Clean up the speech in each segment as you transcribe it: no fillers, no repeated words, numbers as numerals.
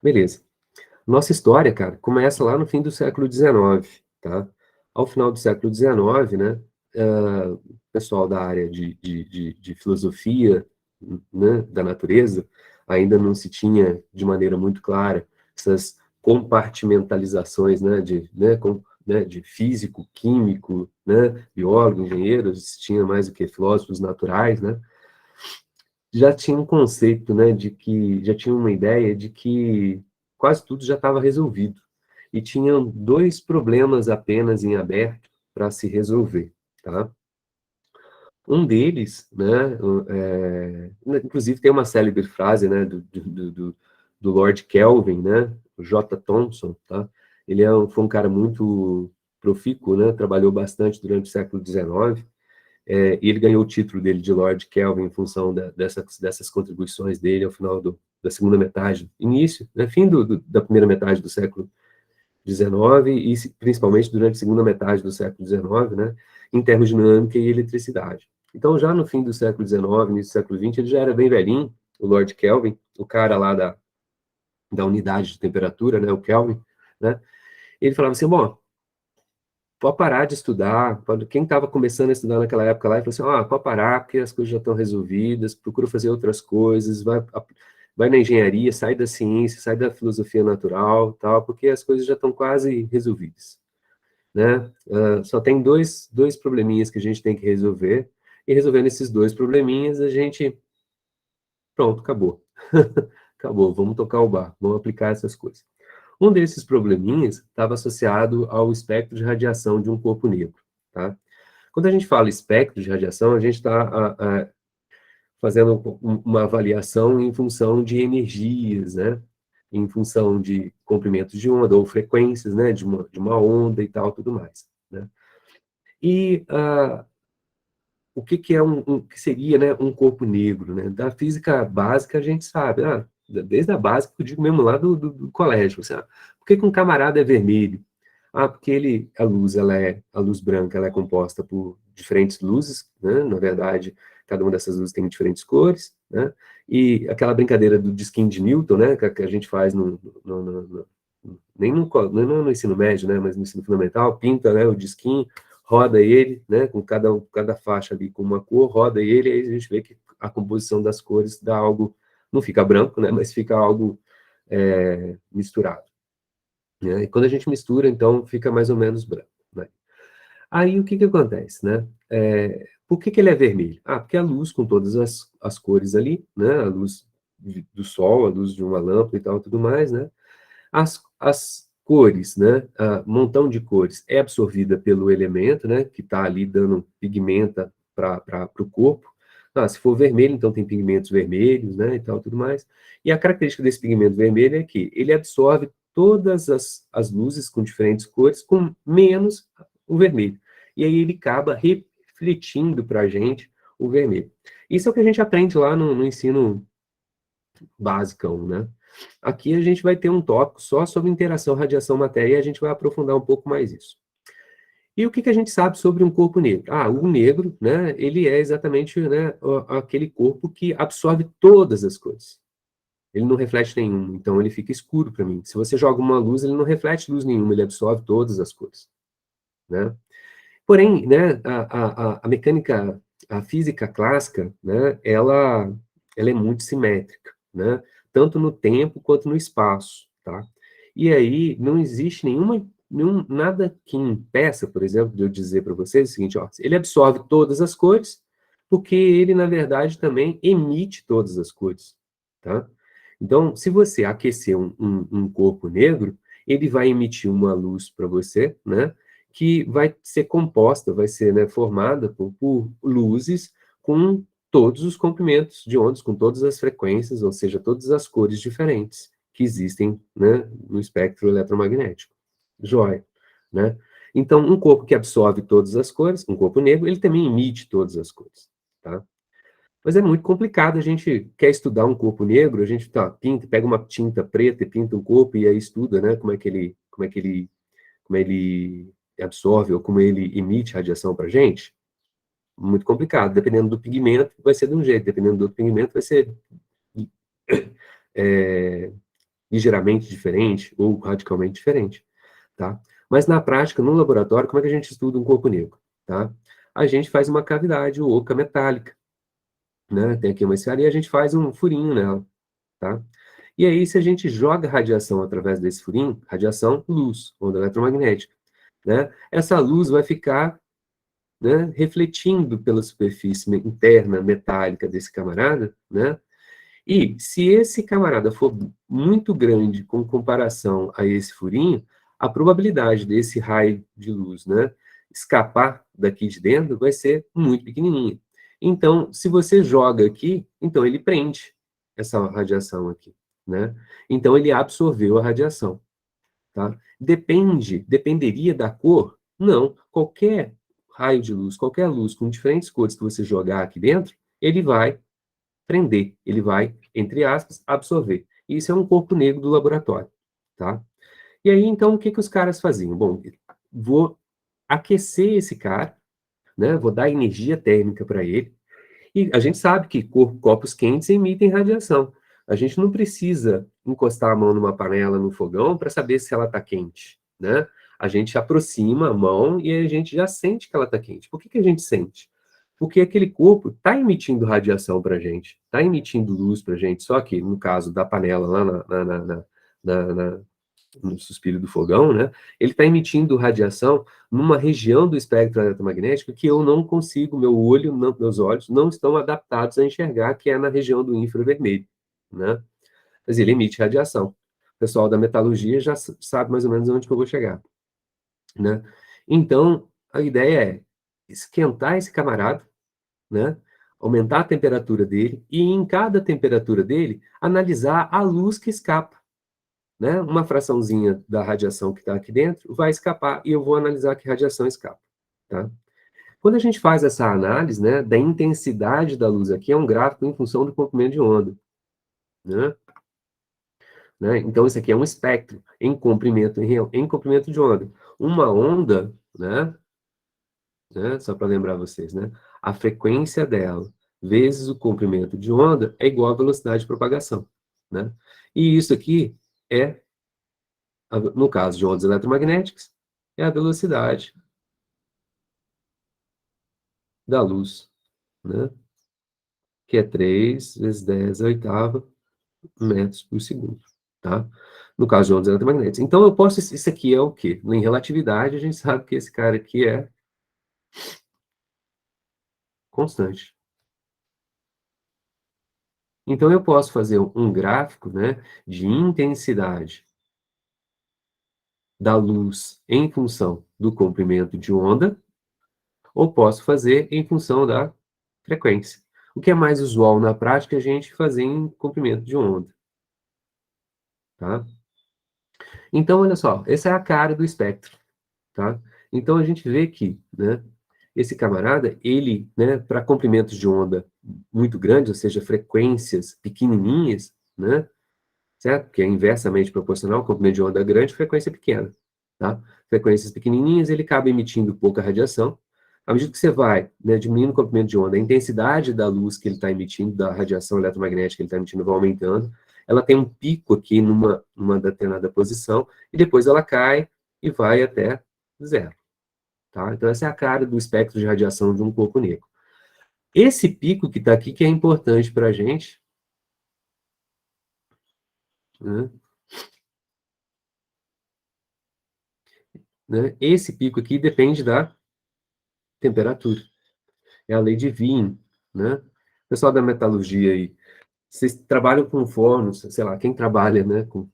Beleza. Nossa história, cara, começa lá no fim do século XIX, tá? Ao final do século XIX, né, o pessoal da área de filosofia, né, da natureza, ainda não se tinha de maneira muito clara essas compartimentalizações, de físico, químico, né, biólogo, engenheiro, se tinha mais do que filósofos naturais, né? Já tinha um conceito, né, de que, já tinha uma ideia de que quase tudo já estava resolvido. E tinham dois problemas apenas em aberto para se resolver, tá? Um deles, né, inclusive tem uma célebre frase, né, do Lord Kelvin, né, o J. Thomson, tá? Ele foi um cara muito profícuo, né, trabalhou bastante durante o século XIX, e ele ganhou o título dele de Lord Kelvin em função dessas contribuições dele ao final da segunda metade, início, né, fim da primeira metade do século XIX e principalmente durante a segunda metade do século XIX, né, em termodinâmica e eletricidade. Então, já no fim do século XIX, início do século XX, ele já era bem velhinho, o Lord Kelvin, o cara lá da unidade de temperatura, né, o Kelvin, né, ele falava assim, bom, pode parar de estudar. Quem estava começando a estudar naquela época lá, ele falou assim, pode parar, porque as coisas já estão resolvidas, procura fazer outras coisas, vai na engenharia, sai da ciência, sai da filosofia natural, tal, porque as coisas já estão quase resolvidas, né? Só tem dois probleminhas que a gente tem que resolver, e resolvendo esses dois probleminhas, a gente, pronto, acabou. Acabou, vamos tocar o barco, vamos aplicar essas coisas. Um desses probleminhas estava associado ao espectro de radiação de um corpo negro, tá? Quando a gente fala espectro de radiação, a gente está fazendo uma avaliação em função de energias, né? Em função de comprimentos de onda ou frequências, né? De uma onda e tal, tudo mais, né? E o que é que seria, né, um corpo negro, né? Da física básica a gente sabe, desde a básica, eu digo mesmo lá do colégio, assim, por que um camarada é vermelho? Porque a luz branca, ela é composta por diferentes luzes, né? Na verdade, cada uma dessas luzes tem diferentes cores, né? E aquela brincadeira do disquinho de Newton, né? Que a gente faz nem no ensino médio, né? Mas no ensino fundamental, pinta, né? O disquinho, roda ele, né? Com cada faixa ali com uma cor, roda ele, aí a gente vê que a composição das cores dá algo, não fica branco, né? Mas fica algo misturado, né? E quando a gente mistura, então, fica mais ou menos branco, né? Aí, o que acontece, né? Por que ele é vermelho? Porque a luz, com todas as cores ali, né? A luz do sol, a luz de uma lâmpada e tal, tudo mais, né? As cores, né? Montão de cores é absorvida pelo elemento, né? Que está ali dando pigmenta para o corpo. Se for vermelho, então tem pigmentos vermelhos, né? E tal, tudo mais. E a característica desse pigmento vermelho é que ele absorve todas as luzes com diferentes cores, com menos o vermelho. E aí ele acaba refletindo para a gente o vermelho. Isso é o que a gente aprende lá no ensino básico, né? Aqui a gente vai ter um tópico só sobre interação radiação-matéria e a gente vai aprofundar um pouco mais isso. E o que a gente sabe sobre um corpo negro? O negro, né, ele é exatamente, né, aquele corpo que absorve todas as cores. Ele não reflete nenhuma, então ele fica escuro para mim. Se você joga uma luz, ele não reflete luz nenhuma, ele absorve todas as cores, né? Porém, né, a mecânica, a física clássica, né, ela é muito simétrica, né? Tanto no tempo quanto no espaço, tá? E aí não existe nada que impeça, por exemplo, de eu dizer para vocês o seguinte, ele absorve todas as cores, porque ele, na verdade, também emite todas as cores, tá? Então, se você aquecer um corpo negro, ele vai emitir uma luz para você, né? Que vai ser composta, vai ser, né, formada por luzes com todos os comprimentos de ondas, com todas as frequências, ou seja, todas as cores diferentes que existem, né, no espectro eletromagnético. Joia, né? Então, um corpo que absorve todas as cores, um corpo negro, ele também emite todas as cores, tá? Mas é muito complicado, a gente quer estudar um corpo negro, a gente pega uma tinta preta e pinta um corpo e aí estuda, né, como ele absorve ou como ele emite radiação para a gente, muito complicado. Dependendo do pigmento, vai ser de um jeito, dependendo do outro pigmento, vai ser ligeiramente diferente ou radicalmente diferente, tá? Mas na prática, no laboratório, como é que a gente estuda um corpo negro, tá? A gente faz uma cavidade oca metálica, né? Tem aqui uma esfera e a gente faz um furinho nela, tá? E aí, se a gente joga radiação através desse furinho, radiação, luz, onda eletromagnética, né? Essa luz vai ficar, né, refletindo pela superfície interna metálica desse camarada, né? E se esse camarada for muito grande com comparação a esse furinho, a probabilidade desse raio de luz, né, escapar daqui de dentro vai ser muito pequenininha. Então, se você joga aqui, então ele prende essa radiação aqui, né? Então ele absorveu a radiação, tá? Dependeria da cor? Não. Qualquer raio de luz, qualquer luz com diferentes cores que você jogar aqui dentro, ele vai prender, ele vai, entre aspas, absorver. Isso é um corpo negro do laboratório, tá? E aí, então, o que que os caras faziam? Bom, vou aquecer esse cara, né? Vou dar energia térmica para ele. E a gente sabe que corpos quentes emitem radiação. A gente não precisa encostar a mão numa panela, no fogão, para saber se ela está quente, né? A gente aproxima a mão e a gente já sente que ela está quente. Por que que a gente sente? Porque aquele corpo está emitindo radiação para a gente, está emitindo luz para a gente, só que no caso da panela lá no suspiro do fogão, né, ele está emitindo radiação numa região do espectro eletromagnético que eu não consigo, meu olho, meus olhos não estão adaptados a enxergar, que é na região do infravermelho, né? Mas ele emite radiação. O pessoal da metalurgia já sabe mais ou menos onde que eu vou chegar, né? Então, a ideia é esquentar esse camarada, né? Aumentar a temperatura dele e em cada temperatura dele analisar a luz que escapa, né? Uma fraçãozinha da radiação que está aqui dentro vai escapar e eu vou analisar que radiação escapa, tá? Quando a gente faz essa análise, né, da intensidade da luz aqui, é um gráfico em função do comprimento de onda, né? Então, isso aqui é um espectro em comprimento de onda. Uma onda, só para lembrar vocês, né? A frequência dela vezes o comprimento de onda é igual à velocidade de propagação, né? E isso aqui é, no caso de ondas eletromagnéticas, é a velocidade da luz, né? Que é 3 vezes 10 a oitava metros por segundo, tá? No caso de ondas eletromagnéticas. Então, eu posso... Isso aqui é o quê? Em relatividade, a gente sabe que esse cara aqui é constante. Então, eu posso fazer um gráfico, né, de intensidade da luz em função do comprimento de onda, ou posso fazer em função da frequência. O que é mais usual na prática é a gente fazer em comprimento de onda, tá? Então, olha só, essa é a cara do espectro, tá? Então, a gente vê que, né, esse camarada, ele, né, para comprimentos de onda muito grandes, ou seja, frequências pequenininhas, né, certo? Que é inversamente proporcional, comprimento de onda grande, frequência pequena, tá? Frequências pequenininhas, ele acaba emitindo pouca radiação. À medida que você vai, né, diminuindo o comprimento de onda, a intensidade da luz que ele está emitindo, da radiação eletromagnética que ele está emitindo, vai aumentando. Ela tem um pico aqui numa determinada posição, e depois ela cai e vai até zero, tá? Então, essa é a cara do espectro de radiação de um corpo negro. Esse pico que está aqui, que é importante para a gente, né? Esse pico aqui depende da temperatura. É a lei de Wien, né? Pessoal da metalurgia aí, vocês trabalham com fornos, sei lá, quem trabalha, né, com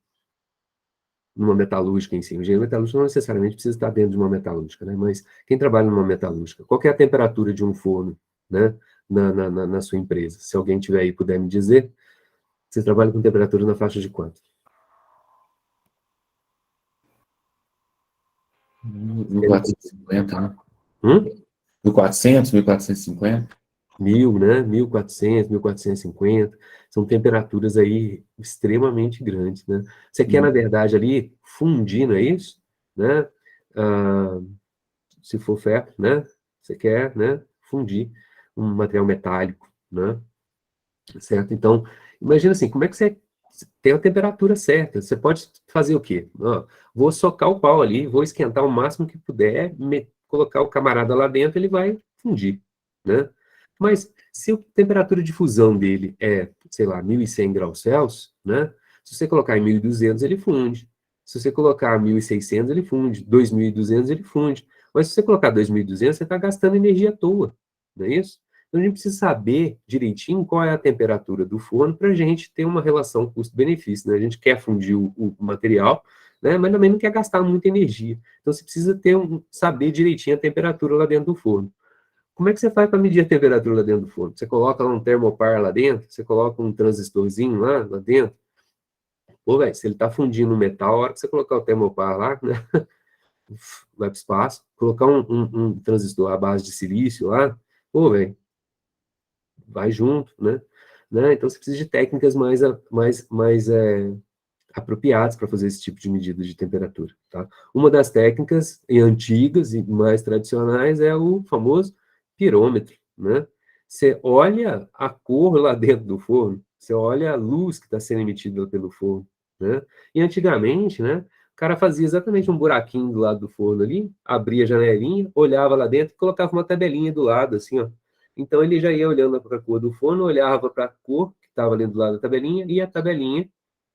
numa metalúrgica em si. O engenheiro metalúrgico não necessariamente precisa estar dentro de uma metalúrgica, né? Mas quem trabalha numa metalúrgica, qual que é a temperatura de um forno, né, na sua empresa? Se alguém tiver aí e puder me dizer, você trabalha com temperatura na faixa de quanto? 1450, né? Hum? 1400, 1450. 1000, né? 1400, 1450. São temperaturas aí extremamente grandes, né? Você quer, na verdade, ali fundir, não é isso? Né? Ah, se for ferro, né? Você quer, né? Fundir um material metálico, né? Certo? Então, imagina assim, como é que você tem a temperatura certa. Você pode fazer o quê? Ó, vou socar o pau ali, vou esquentar o máximo que puder, colocar o camarada lá dentro, ele vai fundir, né? Mas se a temperatura de fusão dele é, sei lá, 1.100 graus Celsius, né? Se você colocar em 1.200, ele funde. Se você colocar 1.600, ele funde. 2.200, ele funde. Mas se você colocar 2.200, você está gastando energia à toa, não é isso? Então a gente precisa saber direitinho qual é a temperatura do forno para a gente ter uma relação custo-benefício, né? A gente quer fundir o material, né? Mas também não quer gastar muita energia. Então você precisa saber direitinho a temperatura lá dentro do forno. Como é que você faz para medir a temperatura lá dentro do forno? Você coloca lá um termopar lá dentro, você coloca um transistorzinho lá dentro. Pô, velho, se ele está fundindo o metal, a hora que você colocar o termopar lá, né, vai para o espaço, colocar um transistor à base de silício lá, pô, velho, vai junto, né? Então você precisa de técnicas mais apropriadas para fazer esse tipo de medida de temperatura, tá? Uma das técnicas antigas e mais tradicionais é o famoso pirômetro, né? Você olha a cor lá dentro do forno, você olha a luz que está sendo emitida pelo forno, né? E antigamente, né? O cara fazia exatamente um buraquinho do lado do forno ali, abria a janelinha, olhava lá dentro e colocava uma tabelinha do lado, assim, ó. Então ele já ia olhando para a cor do forno, olhava para a cor que estava ali do lado da tabelinha, e a tabelinha,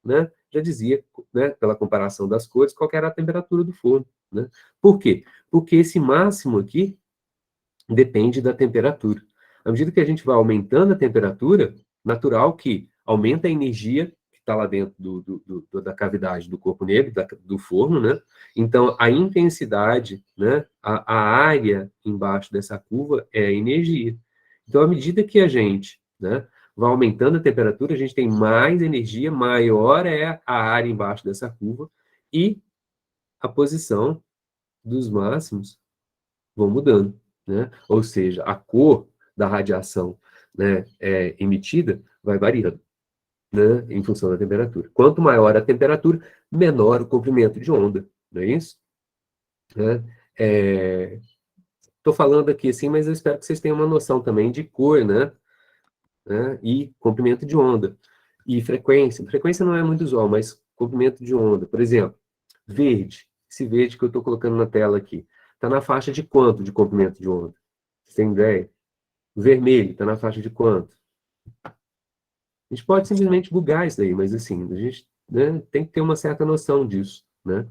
né, já dizia, né, pela comparação das cores, qual era a temperatura do forno, né? Por quê? Porque esse máximo aqui depende da temperatura. À medida que a gente vai aumentando a temperatura, natural que aumenta a energia que está lá dentro da cavidade do corpo negro, do forno, né? Então, a intensidade, né, a área embaixo dessa curva é a energia. Então, à medida que a gente, né, vai aumentando a temperatura, a gente tem mais energia, maior é a área embaixo dessa curva, e a posição dos máximos vão mudando, né? Ou seja, a cor da radiação, né, emitida vai variando, né, em função da temperatura. Quanto maior a temperatura, menor o comprimento de onda, não é isso? Né? Estou falando aqui assim, mas eu espero que vocês tenham uma noção também de cor, né, e comprimento de onda. E frequência. Frequência não é muito usual, mas comprimento de onda. Por exemplo, verde. Esse verde que eu estou colocando na tela aqui. Está na faixa de quanto de comprimento de onda? Você tem ideia? Vermelho, está na faixa de quanto? A gente pode simplesmente bugar isso daí, mas assim, a gente, né, tem que ter uma certa noção disso, né?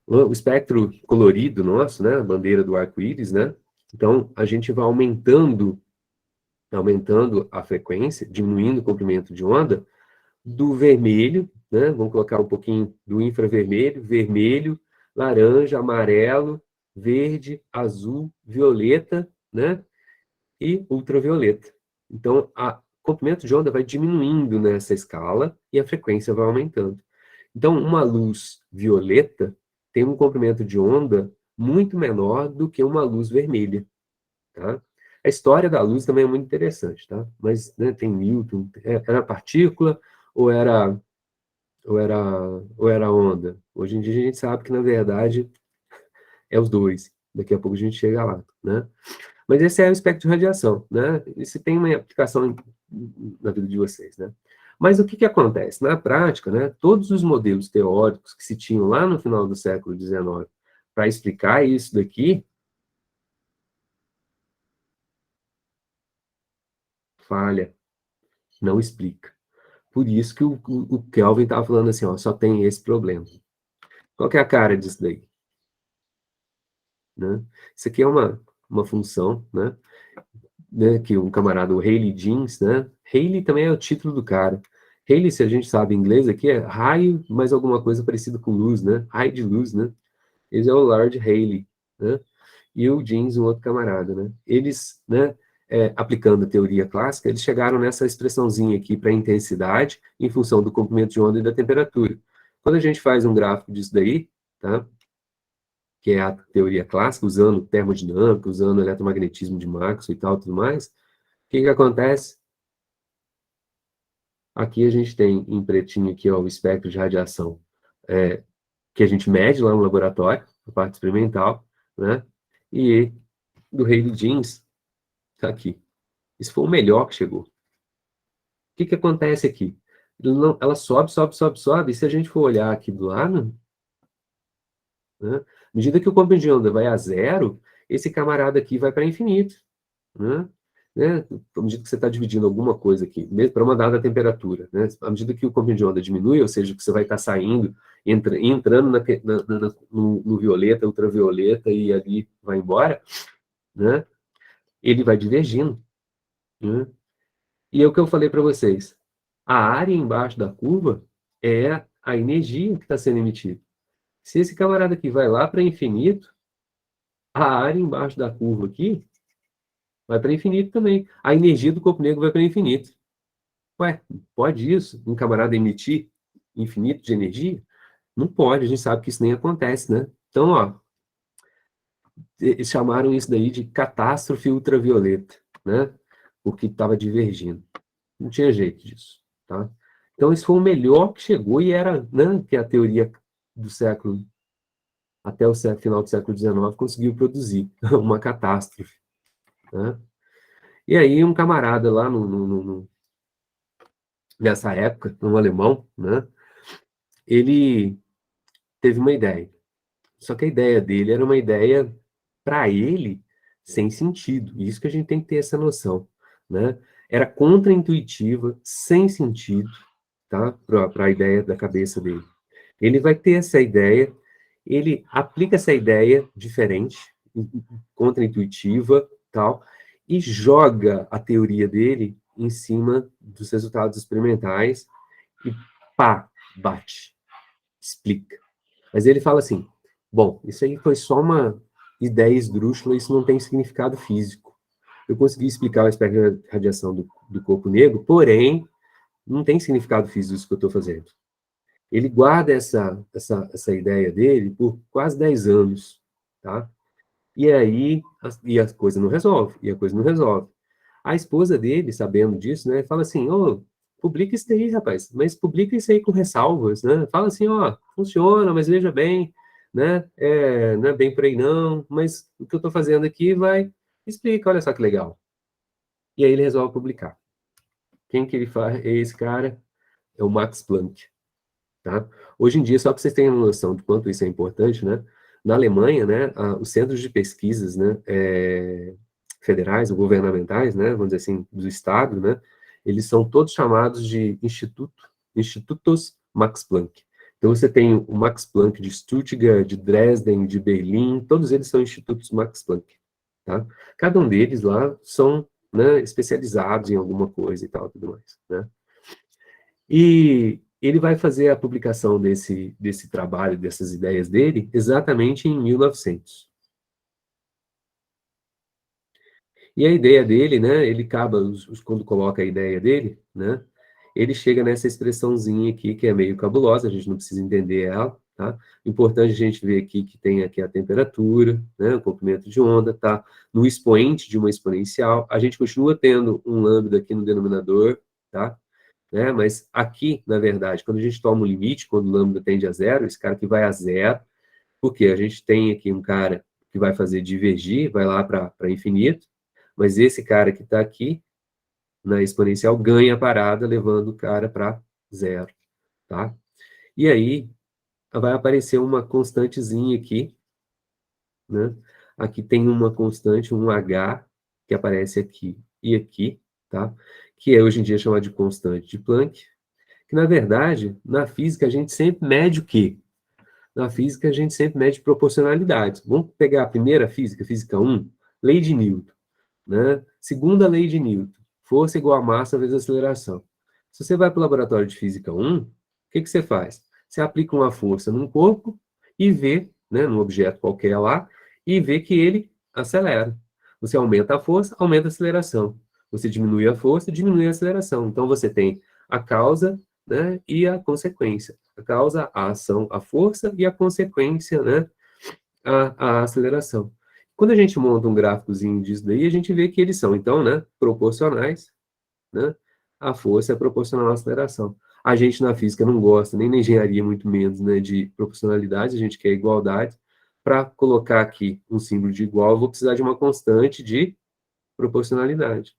O espectro colorido nosso, né, a bandeira do arco-íris, né? Então, a gente vai aumentando a frequência, diminuindo o comprimento de onda, do vermelho, né? Vamos colocar um pouquinho do infravermelho, vermelho, laranja, amarelo, verde, azul, violeta, né? E ultravioleta. Então, o comprimento de onda vai diminuindo nessa escala e a frequência vai aumentando. Então, uma luz violeta tem um comprimento de onda muito menor do que uma luz vermelha, tá? A história da luz também é muito interessante, tá? Mas, né, tem Newton, era partícula ou era ou era ou era onda? Hoje em dia a gente sabe que na verdade é os dois. Daqui a pouco a gente chega lá, né? Mas esse é o espectro de radiação, né? Isso tem uma aplicação na vida de vocês, né? Mas o que que acontece? Na prática, né, todos os modelos teóricos que se tinham lá no final do século XIX para explicar isso daqui, falha, não explica. Por isso que o Kelvin estava falando assim, ó, só tem esse problema. Qual que é a cara disso daí? Né? Isso aqui é uma função, né, que um camarada, o Rayleigh Jeans, né? Rayleigh também é o título do cara. Rayleigh, se a gente sabe em inglês aqui, é raio, mais alguma coisa parecida com luz, né? Raio de luz, né? Esse é o Lord Rayleigh, né? E o Jeans, um outro camarada, né? Eles, né, aplicando a teoria clássica, eles chegaram nessa expressãozinha aqui para intensidade em função do comprimento de onda e da temperatura. Quando a gente faz um gráfico disso daí, tá? Que é a teoria clássica, usando termodinâmica, usando eletromagnetismo de Maxwell e tal, tudo mais, o que que acontece? Aqui a gente tem em pretinho aqui, ó, o espectro de radiação, que a gente mede lá no laboratório, a parte experimental, né? E do Rayleigh Jeans, tá aqui. Isso foi o melhor que chegou. O que que acontece aqui? ela sobe, sobe, sobe, sobe, e se a gente for olhar aqui do lado, né, à medida que o comprimento de onda vai a zero, esse camarada aqui vai para infinito, né? À medida que você está dividindo alguma coisa aqui, mesmo para uma dada temperatura, né? À medida que o comprimento de onda diminui, ou seja, que você vai estar saindo, entrando no violeta, ultravioleta, e ali vai embora, né? Ele vai divergindo, né? E é o que eu falei para vocês. A área embaixo da curva é a energia que está sendo emitida. Se esse camarada aqui vai lá para infinito, a área embaixo da curva aqui vai para infinito também. A energia do corpo negro vai para infinito. Ué, pode isso? Um camarada emitir infinito de energia? Não pode, a gente sabe que isso nem acontece, né? Então, ó, eles chamaram isso daí de catástrofe ultravioleta, né? Porque estava divergindo. Não tinha jeito disso, tá? Então, isso foi o melhor que chegou e era, né, que a teoria do século, até o final do século XIX, conseguiu produzir uma catástrofe, né? E aí, um camarada lá nessa época, um alemão, né, ele teve uma ideia. Só que a ideia dele era uma ideia, para ele, sem sentido. E isso que a gente tem que ter essa noção, né? Era contraintuitiva, sem sentido, tá? Para a ideia da cabeça dele. Ele vai ter essa ideia, ele aplica essa ideia diferente, contraintuitiva, tal, e joga a teoria dele em cima dos resultados experimentais e pá, bate, explica. Mas ele fala assim, bom, isso aí foi só uma ideia esdrúxula, isso não tem significado físico. Eu consegui explicar o espectro de radiação do corpo negro, porém, não tem significado físico isso que eu estou fazendo. Ele guarda essa ideia dele por quase 10 anos, tá? E aí, a coisa não resolve, e a coisa não resolve. A esposa dele, sabendo disso, né, fala assim, ô, publica isso daí, rapaz, mas publica isso aí com ressalvas, né? Fala assim, ó, funciona, mas veja bem, né? Não é bem por aí não, mas o que eu estou fazendo aqui vai, explica, olha só que legal. E aí ele resolve publicar. Quem que ele faz? É esse cara, é o Max Planck, tá? Hoje em dia, só para vocês terem uma noção de quanto isso é importante, né? Na Alemanha, né, os centros de pesquisas, né, federais ou governamentais, né, vamos dizer assim, do Estado, né, eles são todos chamados de Institutos Max Planck. Então, você tem o Max Planck de Stuttgart, de Dresden, de Berlim, todos eles são institutos Max Planck, tá? Cada um deles lá são, né, especializados em alguma coisa e tal, tudo mais, né? E ele vai fazer a publicação desse trabalho, dessas ideias dele, exatamente em 1900. E a ideia dele, né, ele acaba, quando coloca a ideia dele, né, ele chega nessa expressãozinha aqui, que é meio cabulosa, a gente não precisa entender ela, tá? Importante a gente ver aqui que tem aqui a temperatura, né, o comprimento de onda, tá? No expoente de uma exponencial, a gente continua tendo um lambda aqui no denominador, tá? Né? Mas aqui, na verdade, quando a gente toma um limite, quando o lambda tende a zero, esse cara que vai a zero, porque a gente tem aqui um cara que vai fazer divergir, vai lá para infinito, mas esse cara que está aqui, na exponencial, ganha a parada, levando o cara para zero, tá? E aí, vai aparecer uma constantezinha aqui, né? Aqui tem uma constante, um H, que aparece aqui e aqui, tá? Que é hoje em dia chamado de constante de Planck, que, na verdade, na física a gente sempre mede o quê? Na física a gente sempre mede proporcionalidades. Vamos pegar a primeira física, física 1, lei de Newton, né? Segunda lei de Newton, força igual a massa vezes aceleração. Se você vai para o laboratório de física 1, o que você faz? Você aplica uma força num corpo e vê, né, num objeto qualquer lá, e vê que ele acelera. Você aumenta a força, aumenta a aceleração. Você diminui a força, diminui a aceleração. Então você tem a causa, né, e a consequência. A causa, a ação, a força, e a consequência, né, a aceleração. Quando a gente monta um gráficozinho disso daí, a gente vê que eles são, então, né, proporcionais, né, a força é proporcional à aceleração. A gente na física não gosta, nem na engenharia muito menos, né, de proporcionalidade, a gente quer igualdade. Para colocar aqui um símbolo de igual, eu vou precisar de uma constante de proporcionalidade.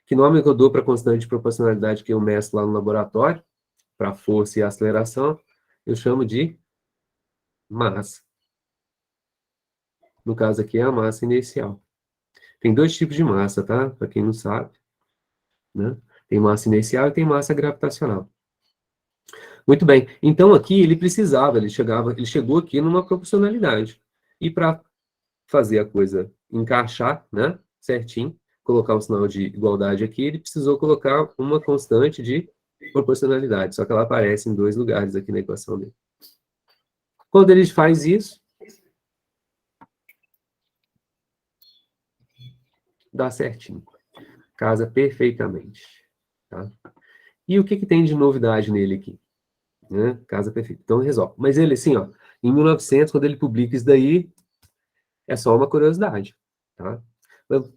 Que nome que eu dou para a constante de proporcionalidade que eu meço lá no laboratório? para força e aceleração, eu chamo de massa. No caso aqui é a massa inercial. Tem dois tipos de massa, tá? Para quem não sabe, né? Tem massa inercial e tem massa gravitacional. Muito bem. Então aqui ele chegou aqui numa proporcionalidade. E para fazer a coisa encaixar, né, certinho, colocar um sinal de igualdade aqui, ele precisou colocar uma constante de proporcionalidade, só que ela aparece em dois lugares aqui na equação dele. Quando ele faz isso, dá certinho. Casa perfeitamente. Tá? E o que tem de novidade nele aqui? Né? Casa perfeita. Então resolve. Mas ele, assim, ó, em 1900, quando ele publica isso daí, é só uma curiosidade. Tá?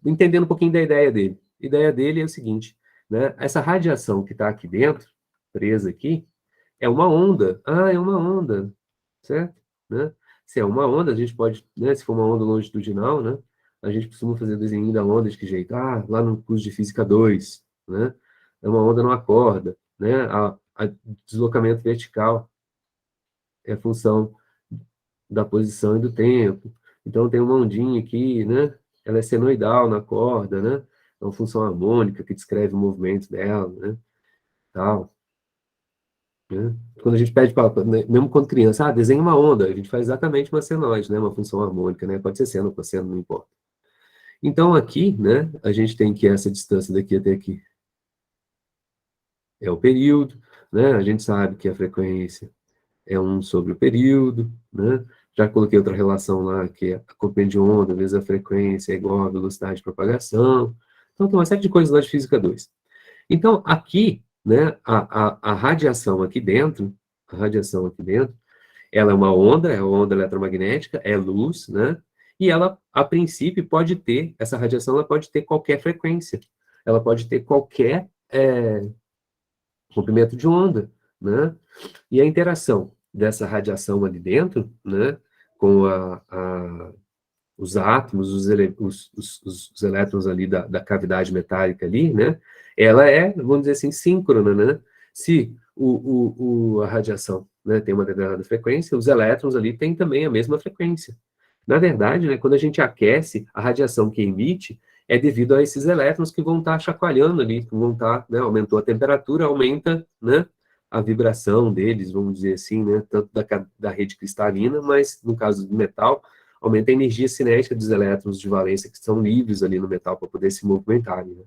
Entendendo um pouquinho da ideia dele. A ideia dele é o seguinte, né? Essa radiação que está aqui dentro, presa aqui, é uma onda. Ah, é uma onda. Certo? Né? Se é uma onda, a gente pode, né, se for uma onda longitudinal, né, a gente costuma fazer desenho da onda de que jeito? Ah, lá no curso de Física 2, né? É uma onda numa corda, né? A deslocamento vertical é função da posição e do tempo. Então tem uma ondinha aqui, né? Ela é senoidal na corda, né? É uma função harmônica que descreve o movimento dela, né? Tal. Né? Quando a gente pede para, mesmo quando criança, desenha uma onda, a gente faz exatamente uma senoide, né? Uma função harmônica, né? Pode ser seno, cosseno, não importa. Então aqui, né? A gente tem que essa distância daqui até aqui é o período, né? A gente sabe que a frequência é 1 sobre o período, né? Já coloquei outra relação lá, que é a comprimento de onda vezes a frequência é igual à velocidade de propagação. Então, tem uma série de coisas lá de física 2. Então, aqui, né, a radiação aqui dentro, ela é uma onda eletromagnética, é luz, né? E ela, a princípio, pode ter, essa radiação, ela pode ter qualquer frequência. Ela pode ter qualquer comprimento de onda, né? E a interação dessa radiação ali dentro, né, com os átomos, os elétrons ali da cavidade metálica ali, né, ela é, vamos dizer assim, síncrona, né? Se a radiação, né, tem uma determinada frequência, os elétrons ali têm também a mesma frequência. Na verdade, né, quando a gente aquece, a radiação que emite é devido a esses elétrons que vão estar chacoalhando ali, que vão estar, né, aumentou a temperatura, aumenta, né, a vibração deles, vamos dizer assim, né, tanto da rede cristalina, mas no caso do metal, aumenta a energia cinética dos elétrons de valência que estão livres ali no metal para poder se movimentarem, né?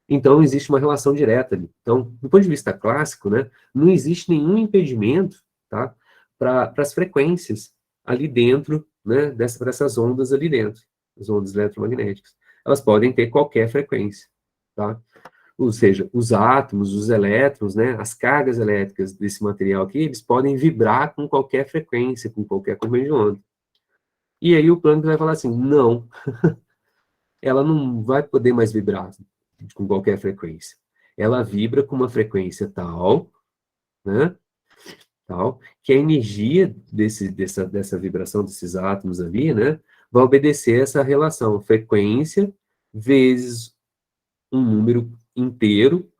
Então, existe uma relação direta ali. Então, do ponto de vista clássico, né, não existe nenhum impedimento, tá, para as frequências ali dentro, né, dessas ondas ali dentro, as ondas eletromagnéticas. Elas podem ter qualquer frequência, tá? Ou seja, os átomos, os elétrons, né, as cargas elétricas desse material aqui, eles podem vibrar com qualquer frequência, com qualquer comprimento de onda. E aí o Planck vai falar assim, não, ela não vai poder mais vibrar com qualquer frequência. Ela vibra com uma frequência tal, né, tal, que a energia dessa vibração desses átomos ali, né, vai obedecer essa relação, frequência vezes um número inteiro,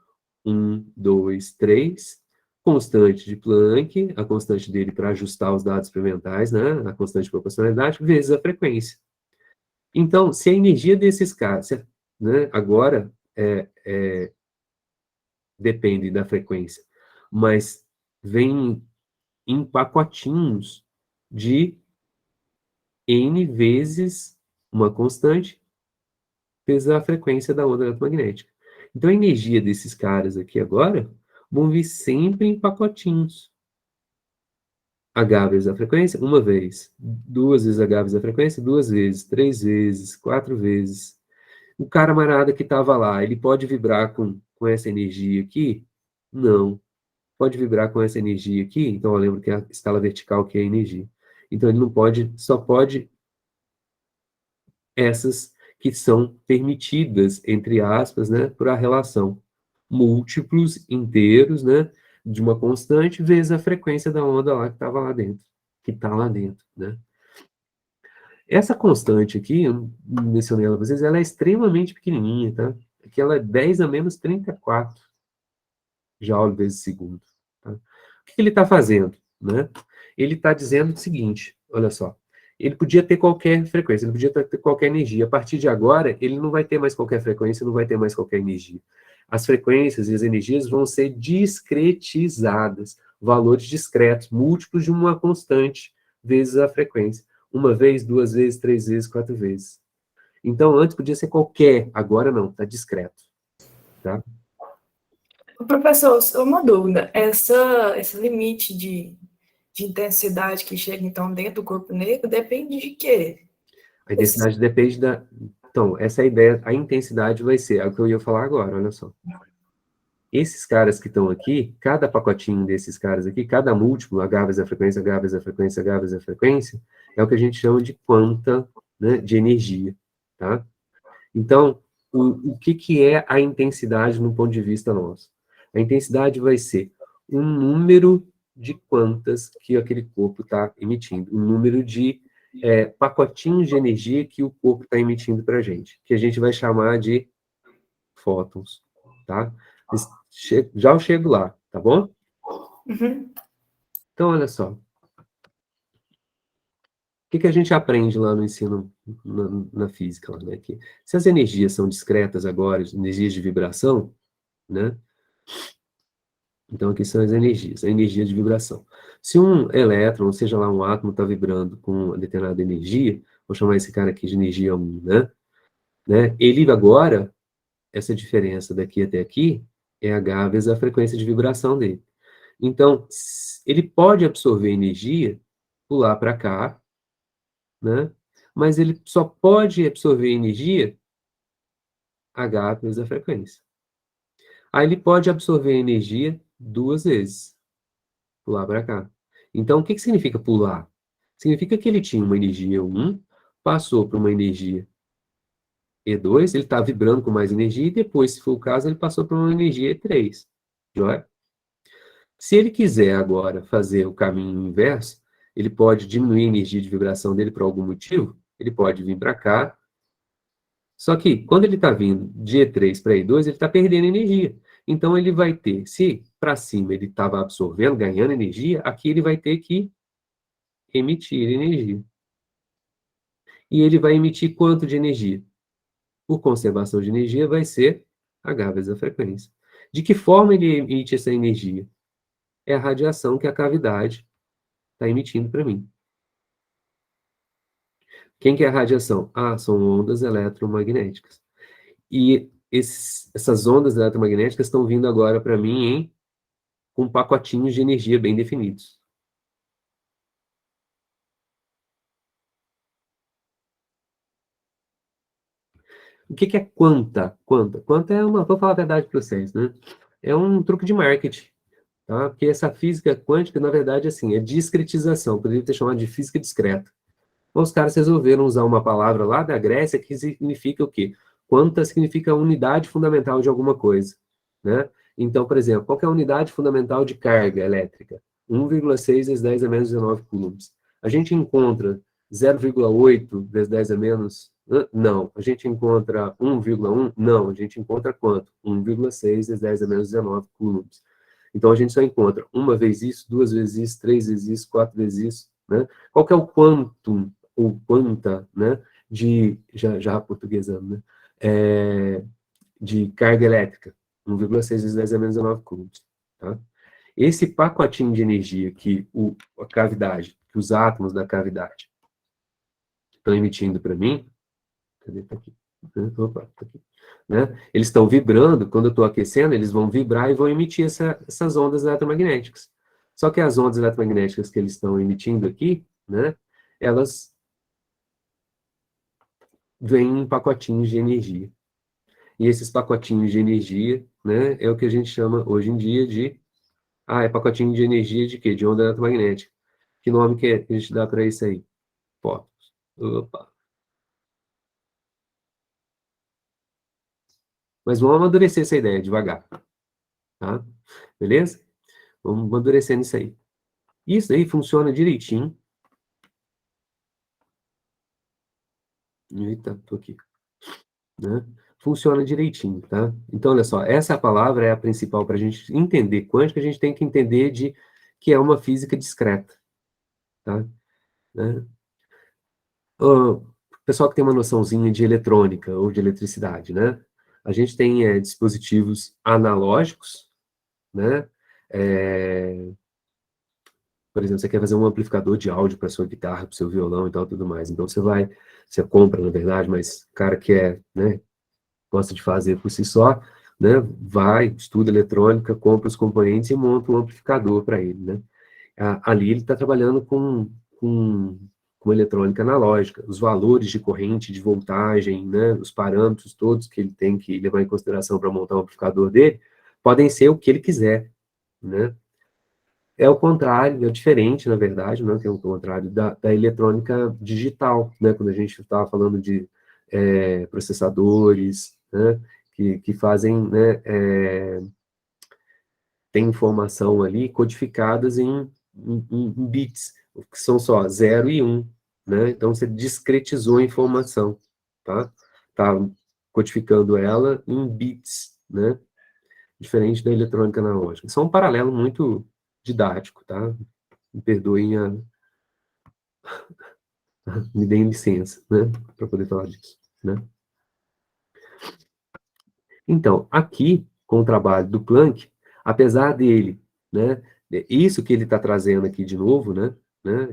1, 2, 3, constante de Planck, a constante dele para ajustar os dados experimentais, né, a constante de proporcionalidade, vezes a frequência. Então, se a energia desses caras, né, agora depende da frequência, mas vem em pacotinhos de n vezes uma constante vezes a frequência da onda eletromagnética. Então, a energia desses caras aqui agora vão vir sempre em pacotinhos. H vezes a frequência, uma vez. 2 vezes H vezes a frequência, 2 vezes. 3 vezes, 4 vezes. O camarada que estava lá, ele pode vibrar com essa energia aqui? Não. Pode vibrar com essa energia aqui? Então, eu lembro que a escala vertical que é a energia. Então, ele não pode, só pode essas que são permitidas, entre aspas, né, por a relação. Múltiplos inteiros, né, de uma constante, vezes a frequência da onda lá que estava lá dentro, que está lá dentro, né. Essa constante aqui, eu mencionei ela para vocês, ela é extremamente pequenininha, tá? Aqui ela é 10 a menos 34 joule vezes segundo. Tá? O que ele está fazendo? Né? Ele está dizendo o seguinte, olha só, ele podia ter qualquer frequência, ele podia ter qualquer energia. A partir de agora, ele não vai ter mais qualquer frequência, não vai ter mais qualquer energia. As frequências e as energias vão ser discretizadas, valores discretos, múltiplos de uma constante, vezes a frequência. Uma vez, duas vezes, três vezes, quatro vezes. Então, antes podia ser qualquer, agora não, está discreto. Tá? Professor, só uma dúvida. Esse limite de intensidade que chega, então, dentro do corpo negro depende de quê? A intensidade depende da... Então, essa é a ideia, a intensidade vai ser, é o que eu ia falar agora, olha só. Esses caras que estão aqui, cada pacotinho desses caras aqui, cada múltiplo, H vezes a frequência, H vezes a frequência, H vezes a frequência, é o que a gente chama de quanta, né, de energia, tá? Então, o que é a intensidade no ponto de vista nosso? A intensidade vai ser um número de quantas que aquele corpo está emitindo, um número de pacotinhos de energia que o corpo está emitindo para a gente, que a gente vai chamar de fótons, tá? Já eu chego lá, tá bom? Uhum. Então, olha só. O que a gente aprende lá no ensino, na física? Lá, né? Que se as energias são discretas agora, energias de vibração, né? Então, aqui são as energias, a energia de vibração. Se um elétron, ou seja lá, um átomo está vibrando com uma determinada energia, vou chamar esse cara aqui de energia 1, né? Ele agora, essa diferença daqui até aqui, é H vezes a frequência de vibração dele. Então, ele pode absorver energia, pular para cá, né? Mas ele só pode absorver energia H vezes a frequência. Aí ele pode absorver energia duas vezes, pular para cá. Então, o que significa pular? Significa que ele tinha uma energia 1, passou para uma energia E2, ele está vibrando com mais energia, e depois, se for o caso, ele passou para uma energia E3. Joia? Se ele quiser agora fazer o caminho inverso, ele pode diminuir a energia de vibração dele por algum motivo, ele pode vir para cá. Só que, quando ele está vindo de E3 para E2, ele está perdendo energia. Então, ele vai ter, se para cima ele estava absorvendo, ganhando energia, aqui ele vai ter que emitir energia. E ele vai emitir quanto de energia? Por conservação de energia, vai ser H vezes a frequência. De que forma ele emite essa energia? É a radiação que a cavidade está emitindo para mim. Quem que é a radiação? Ah, são ondas eletromagnéticas. E essas ondas eletromagnéticas estão vindo agora para mim com pacotinhos de energia bem definidos. O que é quanta? Quanta? Quanta é uma... Vou falar a verdade para vocês, né? É um truque de marketing, tá? Porque essa física quântica, na verdade, assim, é discretização. Poderia ter chamado de física discreta. Então, os caras resolveram usar uma palavra lá da Grécia que significa o quê? Quanta significa unidade fundamental de alguma coisa, né? Então, por exemplo, qual que é a unidade fundamental de carga elétrica? 1,6 vezes 10 a menos 19 coulombs. A gente encontra 0,8 vezes 10 a menos... Não. A gente encontra 1,1? Não. A gente encontra quanto? 1,6 vezes 10 a menos 19 coulombs. Então, a gente só encontra uma vez isso, duas vezes isso, três vezes isso, quatro vezes isso, né? Qual que é o quantum, ou quanta, né, já portuguesando, né, de carga elétrica? 1,6 vezes 10 a menos 19 coulombs, tá? Esse pacotinho de energia que a cavidade, que os átomos da cavidade estão emitindo para mim, cadê? Tá aqui. Opa, tá aqui. Né? Eles estão vibrando, quando eu estou aquecendo, eles vão vibrar e vão emitir essas ondas eletromagnéticas. Só que as ondas eletromagnéticas que eles estão emitindo aqui, né, elas vêm em pacotinhos de energia. E esses pacotinhos de energia, né, é o que a gente chama hoje em dia de... Ah, é pacotinho de energia de quê? De onda eletromagnética. Que nome que a gente dá para isso aí? Fótons. Opa. Mas vamos amadurecer essa ideia devagar, tá? Beleza? Vamos amadurecendo isso aí. Isso aí funciona direitinho. Eita, tô aqui. Né? funciona direitinho, tá? Então, olha só, essa palavra é a principal para a gente entender quântica, a gente tem que entender que é uma física discreta, tá? Né? O pessoal que tem uma noçãozinha de eletrônica ou de eletricidade, né? A gente tem dispositivos analógicos, né? Por exemplo, você quer fazer um amplificador de áudio para sua guitarra, para o seu violão e tal, tudo mais. Então, você compra, na verdade, mas o cara que né, gosta de fazer por si só, né, vai, estuda eletrônica, compra os componentes e monta um amplificador para ele, né? Ali ele está trabalhando com eletrônica analógica, os valores de corrente, de voltagem, né, os parâmetros todos que ele tem que levar em consideração para montar o amplificador dele, podem ser o que ele quiser, né? É o contrário, é diferente, na verdade, né, que é o contrário da eletrônica digital, né, quando a gente estava falando de processadores, né, que fazem, né, tem informação ali codificadas em bits, que são só 0 e 1, né? Então, você discretizou a informação, tá? Tá codificando ela em bits, né? Diferente da eletrônica analógica. Isso é um paralelo muito didático, tá? Me perdoem me deem licença, né? Para poder falar disso, né? Então, aqui, com o trabalho do Planck, apesar dele, né, isso que ele está trazendo aqui de novo, né,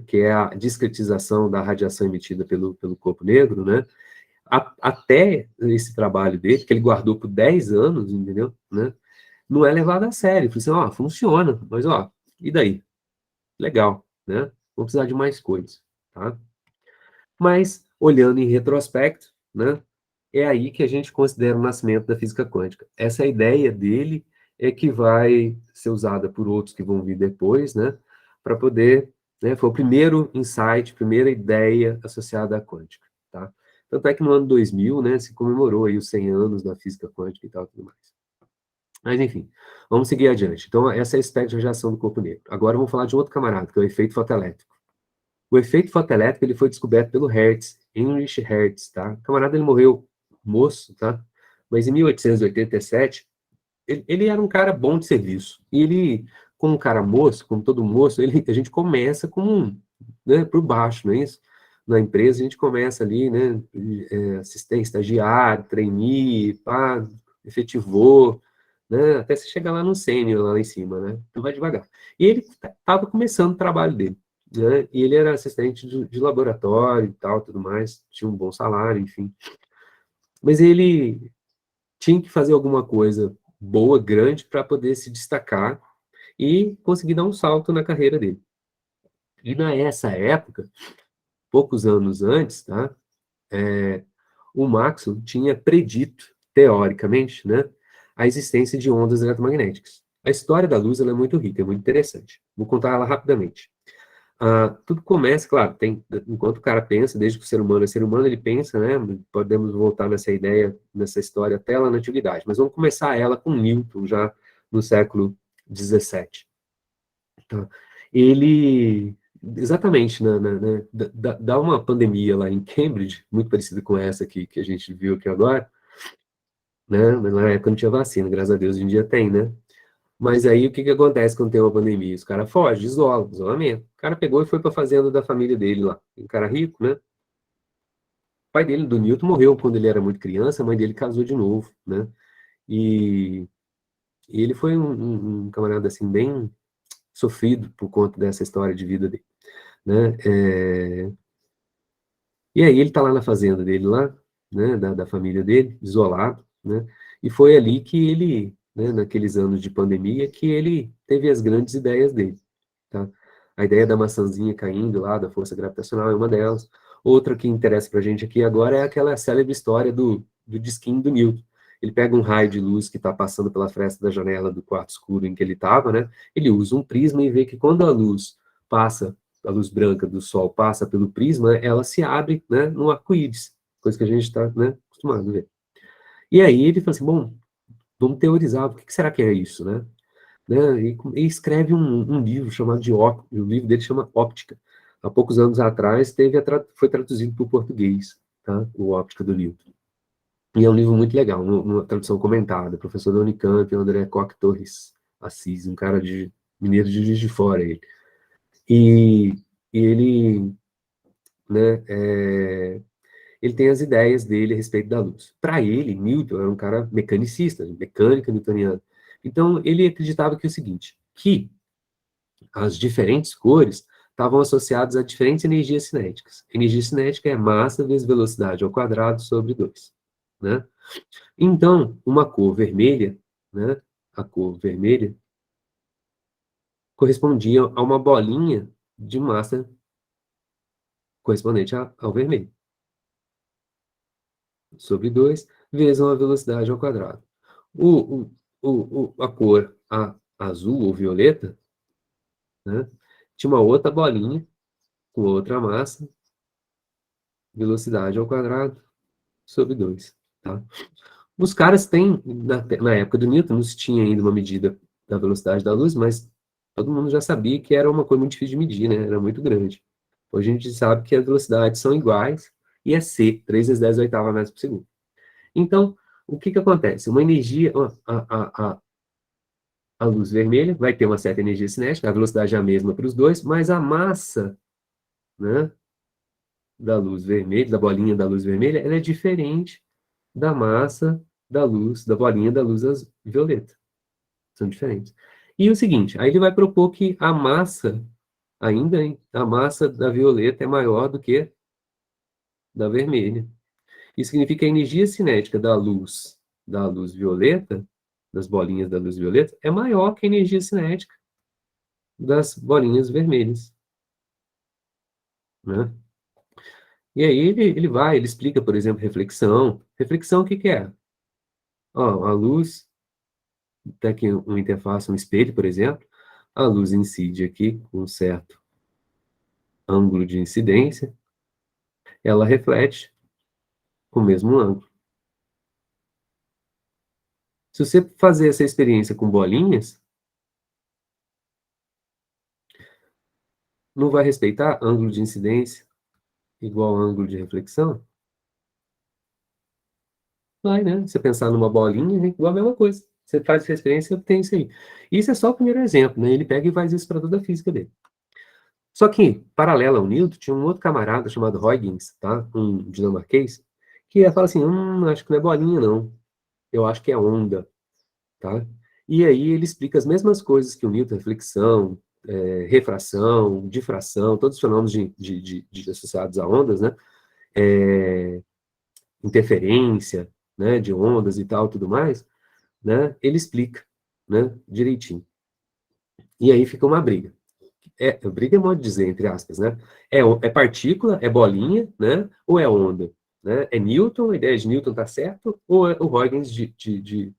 que é a discretização da radiação emitida pelo corpo negro, né, até esse trabalho dele, que ele guardou por 10 anos, entendeu, né, não é levado a sério. Ele falou assim, ó, funciona, mas, ó, e daí? Legal, né, vamos precisar de mais coisas, tá? Mas, olhando em retrospecto, né, é aí que a gente considera o nascimento da física quântica. Essa ideia dele é que vai ser usada por outros que vão vir depois, né, para poder, né, foi o primeiro insight, primeira ideia associada à quântica, tá? Tanto é que no ano 2000, né, se comemorou aí os 100 anos da física quântica e tal, tudo mais. Mas, enfim, vamos seguir adiante. Então, essa é a espectro de radiação do corpo negro. Agora, vamos falar de outro camarada, que é o efeito fotoelétrico. O efeito fotoelétrico, ele foi descoberto pelo Hertz, Heinrich Hertz, tá? O camarada, ele morreu moço, tá? Mas em 1887, ele era um cara bom de serviço. E ele, como um cara moço, como todo moço, a gente começa né, por baixo, não é isso? Na empresa, a gente começa ali, né, assistente, estagiário, trainee, pá, efetivou, né, até você chegar lá no sênior, lá em cima, né? Então vai devagar. E ele estava começando o trabalho dele, né? E ele era assistente de laboratório e tal, tudo mais, tinha um bom salário, enfim. Mas ele tinha que fazer alguma coisa boa, grande, para poder se destacar e conseguir dar um salto na carreira dele. E nessa época, poucos anos antes, tá, o Maxwell tinha predito, teoricamente, né, a existência de ondas eletromagnéticas. A história da luz ela é muito rica, é muito interessante. Vou contar ela rapidamente. Tudo começa, claro, enquanto o cara pensa, desde que o ser humano, ele pensa, né, podemos voltar nessa ideia, nessa história até lá na antiguidade, mas vamos começar ela com Newton, já no século XVII. Tá? Ele, exatamente, dá uma pandemia lá em Cambridge, muito parecida com essa aqui que a gente viu aqui agora, né, na época não tinha vacina, graças a Deus, hoje em dia tem, né? Mas aí o que que acontece quando tem uma pandemia? Os caras fogem, isolamento. O cara pegou e foi para a fazenda da família dele lá. Um cara rico, né? O pai dele, do Newton, morreu quando ele era muito criança, a mãe dele casou de novo, né? E, e ele foi um camarada, assim, bem sofrido por conta dessa história de vida dele, né? E aí ele tá lá na fazenda dele lá, né? Da família dele, isolado, né? E foi ali que ele, né, naqueles anos de pandemia, que ele teve as grandes ideias dele. Tá? A ideia da maçãzinha caindo lá, da força gravitacional, é uma delas. Outra que interessa para a gente aqui agora é aquela célebre história do disquinho do Newton. Ele pega um raio de luz que está passando pela fresta da janela do quarto escuro em que ele estava, né? Ele usa um prisma e vê que quando a luz passa, a luz branca do sol passa pelo prisma, ela se abre, né, no arco-íris, coisa que a gente está, né, acostumado a ver. E aí ele fala assim, bom, vamos teorizar, o que será que é isso, né? E escreve um livro chamado de Óptica, o livro dele chama Óptica. Há poucos anos atrás foi traduzido para o português, tá? O Óptica do Newton. E é um livro muito legal, uma tradução comentada, professor da Unicamp, André Coque Torres Assis, um cara de mineiro de Juiz de Fora, ele. E ele, né, ele tem as ideias dele a respeito da luz. Para ele, Newton era um cara mecanicista, mecânica newtoniana. Então, ele acreditava que é o seguinte, que as diferentes cores estavam associadas a diferentes energias cinéticas. Energia cinética é massa vezes velocidade ao quadrado sobre 2, né? Então, uma cor vermelha, né, a cor vermelha, correspondia a uma bolinha de massa correspondente ao vermelho, sobre 2 vezes uma velocidade ao quadrado. A cor azul ou violeta, né, tinha uma outra bolinha com outra massa, velocidade ao quadrado, sobre 2. Tá? Os caras têm, na época do Newton, não se tinha ainda uma medida da velocidade da luz, mas todo mundo já sabia que era uma coisa muito difícil de medir, né? Era muito grande. Hoje a gente sabe que as velocidades são iguais e é c, 3 vezes 10 oitava metros por segundo. Então, o que que acontece? Uma energia, a luz vermelha vai ter uma certa energia cinética, a velocidade é a mesma para os dois, mas a massa, né, da luz vermelha, da bolinha da luz vermelha, ela é diferente da massa da luz, da bolinha da luz violeta. São diferentes. E o seguinte, aí ele vai propor que a massa, ainda, hein, a massa da violeta é maior do que da vermelha. Isso significa que a energia cinética da luz violeta, das bolinhas da luz violeta, é maior que a energia cinética das bolinhas vermelhas. Né? E aí ele explica, por exemplo, reflexão. Reflexão, o que que é? Ó, a luz, tá aqui uma interface, um espelho, por exemplo, a luz incide aqui com um certo ângulo de incidência, ela reflete com o mesmo ângulo. Se você fazer essa experiência com bolinhas, não vai respeitar ângulo de incidência igual ângulo de reflexão? Vai, né? Você pensar numa bolinha, é igual a mesma coisa. Você faz essa experiência e obtém isso aí. Isso é só o primeiro exemplo, né? Ele pega e faz isso para toda a física dele. Só que, paralelo ao Newton, tinha um outro camarada chamado Huygens, tá? Um dinamarquês, que ia falar assim, acho que não é bolinha, não. Eu acho que é onda, tá? E aí ele explica as mesmas coisas que o Newton, reflexão, refração, difração, todos os fenômenos associados a ondas, né? Interferência, né, de ondas e tal, tudo mais, né? Ele explica, né, direitinho. E aí fica uma briga. Briga é modo de dizer, entre aspas, né? É partícula, é bolinha, né? Ou é onda? Né? É Newton, a ideia de Newton está certo, ou é o Huygens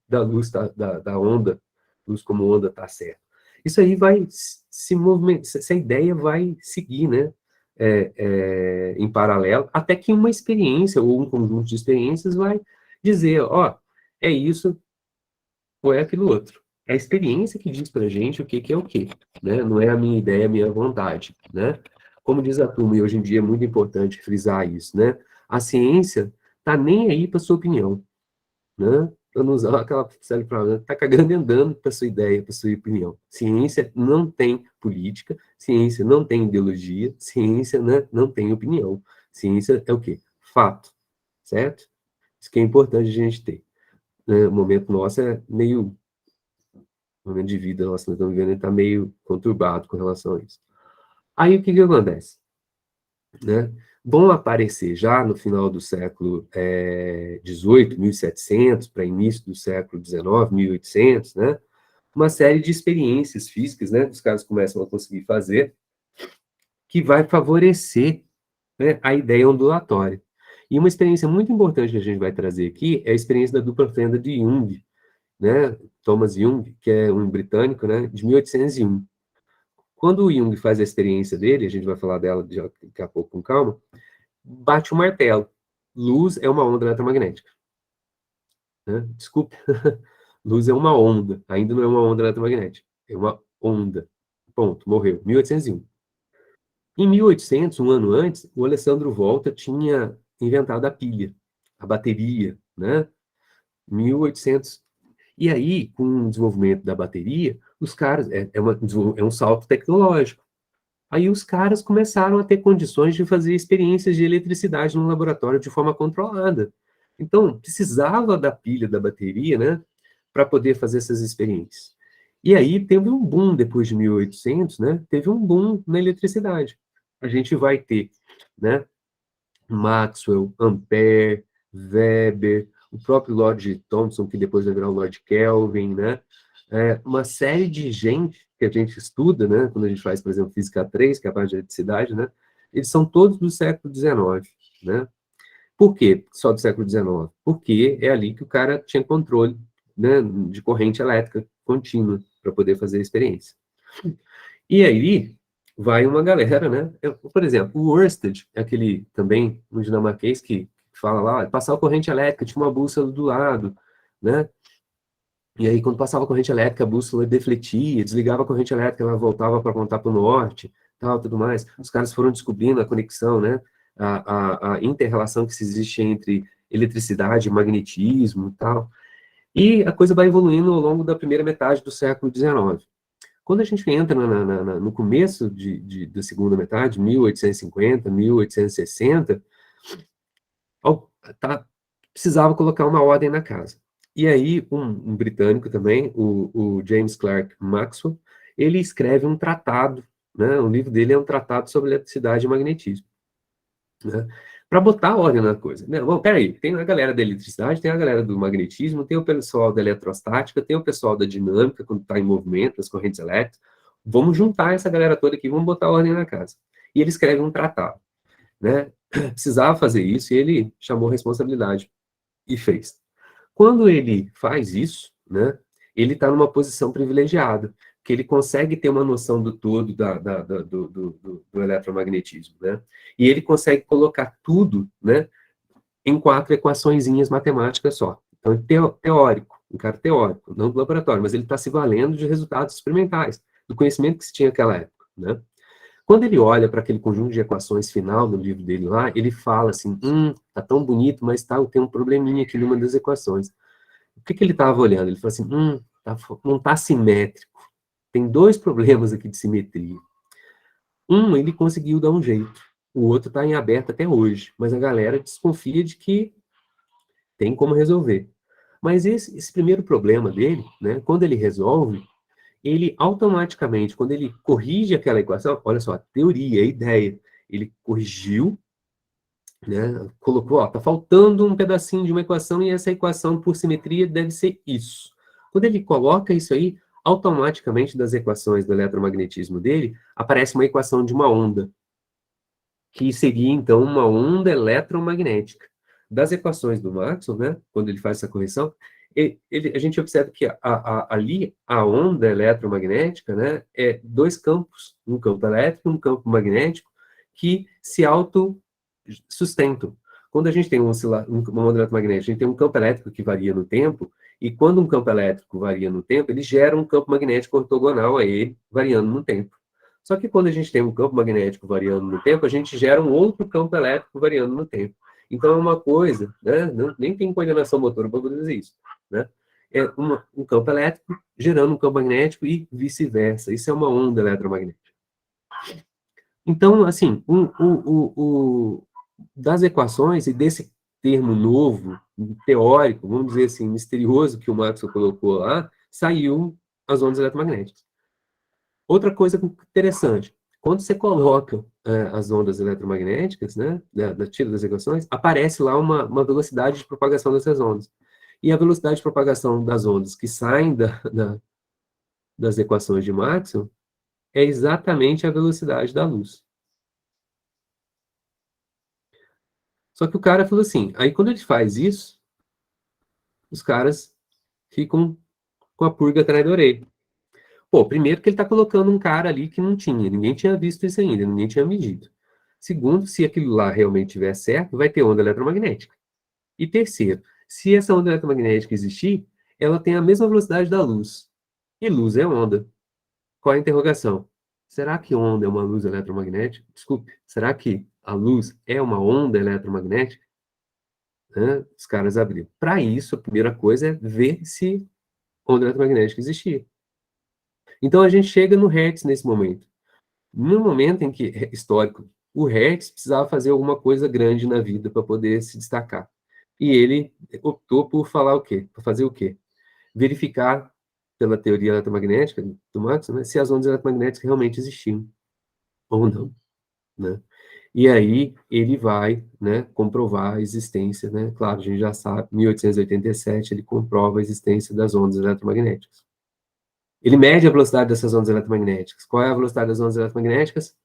da luz, da onda, luz como onda está certo? Isso aí vai se movimentar, essa ideia vai seguir, né? Em paralelo, até que uma experiência, ou um conjunto de experiências vai dizer, ó, é isso, ou é aquilo outro. É a experiência que diz pra gente o que que é o que, né? Não é a minha ideia, a minha vontade, né? Como diz a turma, e hoje em dia é muito importante frisar isso, né? A ciência nem aí para sua opinião, né? Para não usar aquela série para tá cagando e andando para sua ideia, para sua opinião. Ciência não tem política, ciência não tem ideologia, ciência, né, não tem opinião. Ciência é o quê? Fato, certo? Isso que é importante a gente ter. Né? O momento nosso é meio momento de vida nossa, nós estamos vivendo, ele está meio conturbado com relação a isso. Aí o que que acontece? Né? Vão aparecer já no final do século XVIII, 1700, para início do século XIX, 1800, né? Uma série de experiências físicas, né? Os caras começam a conseguir fazer, que vai favorecer, né, a ideia ondulatória. E uma experiência muito importante que a gente vai trazer aqui é a experiência da dupla fenda de Jung, né? Thomas Jung, que é um britânico, né? De 1801. Quando o Jung faz a experiência dele, a gente vai falar dela daqui a pouco com calma, bate o martelo. Luz é uma onda eletromagnética. Né? Desculpe. Luz é uma onda. Ainda não é uma onda eletromagnética. É uma onda. Ponto. Morreu. 1801. Em 1800, um ano antes, o Alessandro Volta tinha inventado a pilha, a bateria, né? 1800. E aí, com o desenvolvimento da bateria, os caras, é um salto tecnológico. Aí os caras começaram a ter condições de fazer experiências de eletricidade no laboratório de forma controlada. Então, precisava da pilha da bateria, né, para poder fazer essas experiências. E aí teve um boom depois de 1800, né, teve um boom na eletricidade. A gente vai ter, né, Maxwell, Ampère, Weber, o próprio Lord Thomson, que depois vai virar o Lord Kelvin, né? Uma série de gente que a gente estuda, né? Quando a gente faz, por exemplo, Física 3, que é a parte de eletricidade, né? Eles são todos do século XIX, né? Por quê só do século XIX? Porque é ali que o cara tinha controle, né, de corrente elétrica contínua para poder fazer a experiência. E aí vai uma galera, né? Por exemplo, o Ørsted, aquele também, um dinamarquês que fala lá, passava corrente elétrica, tinha uma bússola do lado, né? E aí, quando passava corrente elétrica, a bússola defletia, desligava a corrente elétrica, ela voltava para apontar para o norte, tal, tudo mais. Os caras foram descobrindo a conexão, né? A inter-relação que existe entre eletricidade e magnetismo e tal. E a coisa vai evoluindo ao longo da primeira metade do século XIX. Quando a gente entra no começo da segunda metade, 1850, 1860, tá, precisava colocar uma ordem na casa. E aí, um britânico também, o James Clerk Maxwell, ele escreve um tratado, né? O livro dele é um tratado sobre eletricidade e magnetismo, né? Para botar ordem na coisa. Né? Bom, peraí, tem a galera da eletricidade, tem a galera do magnetismo, tem o pessoal da eletrostática, tem o pessoal da dinâmica, quando está em movimento, as correntes elétricas. Vamos juntar essa galera toda aqui, vamos botar ordem na casa. E ele escreve um tratado, né? Precisava fazer isso e ele chamou responsabilidade e fez. Quando ele faz isso, né, ele está numa posição privilegiada, que ele consegue ter uma noção do todo do eletromagnetismo, né? E ele consegue colocar tudo, né, em 4 equaçõezinhas matemáticas só. Então, teórico, um cara teórico, não do laboratório, mas ele está se valendo de resultados experimentais, do conhecimento que se tinha naquela época, né? Quando ele olha para aquele conjunto de equações final do livro dele lá, ele fala assim, tá tão bonito, mas tem um probleminha aqui numa das equações. O que ele estava olhando? Ele falou assim, não está simétrico. Tem 2 problemas aqui de simetria. Ele conseguiu dar um jeito. O outro está em aberto até hoje. Mas a galera desconfia de que tem como resolver. Mas esse primeiro problema dele, né, quando ele resolve, ele automaticamente, quando ele corrige aquela equação, olha só, a teoria, a ideia, ele corrigiu, né, colocou, tá faltando um pedacinho de uma equação e essa equação por simetria deve ser isso. Quando ele coloca isso aí, automaticamente das equações do eletromagnetismo dele, aparece uma equação de uma onda, que seria então uma onda eletromagnética. Das equações do Maxwell, né, quando ele faz essa correção, a gente observa que ali a onda eletromagnética, né, é 2 campos, um campo elétrico e um campo magnético, que se autossustentam. Quando a gente tem uma onda eletromagnética, a gente tem um campo elétrico que varia no tempo, e quando um campo elétrico varia no tempo, ele gera um campo magnético ortogonal a ele, variando no tempo. Só que quando a gente tem um campo magnético variando no tempo, a gente gera um outro campo elétrico variando no tempo. Então é uma coisa, né? Nem tem coordenação motora para produzir isso, né? É um campo elétrico gerando um campo magnético e vice-versa. Isso é uma onda eletromagnética. Então, assim, das equações e desse termo novo, teórico, vamos dizer assim, misterioso que o Maxwell colocou lá, saiu as ondas eletromagnéticas. Outra coisa interessante, quando você coloca as ondas eletromagnéticas, né, tira das equações, aparece lá uma velocidade de propagação dessas ondas. E a velocidade de propagação das ondas que saem das equações de Maxwell é exatamente a velocidade da luz. Só que o cara falou assim, aí quando ele faz isso, os caras ficam com a pulga atrás da orelha. Pô, primeiro que ele está colocando um cara ali que não tinha, ninguém tinha visto isso ainda, ninguém tinha medido. Segundo, se aquilo lá realmente estiver certo, vai ter onda eletromagnética. E terceiro, se essa onda eletromagnética existir, ela tem a mesma velocidade da luz. E luz é onda. Qual é a interrogação? Será que onda é uma luz eletromagnética? Desculpe, será que a luz é uma onda eletromagnética? né, os caras abriram. Para isso, a primeira coisa é ver se onda eletromagnética existia. Então, a gente chega no Hertz nesse momento. No momento em que, histórico, o Hertz precisava fazer alguma coisa grande na vida para poder se destacar. E ele optou por falar o quê? Por fazer o quê? Verificar, pela teoria eletromagnética do Maxwell, né, se as ondas eletromagnéticas realmente existiam ou não, né? E aí ele vai, né, comprovar a existência, né? Claro, a gente já sabe, em 1887 ele comprova a existência das ondas eletromagnéticas. Ele mede a velocidade dessas ondas eletromagnéticas. Qual é a velocidade das ondas eletromagnéticas?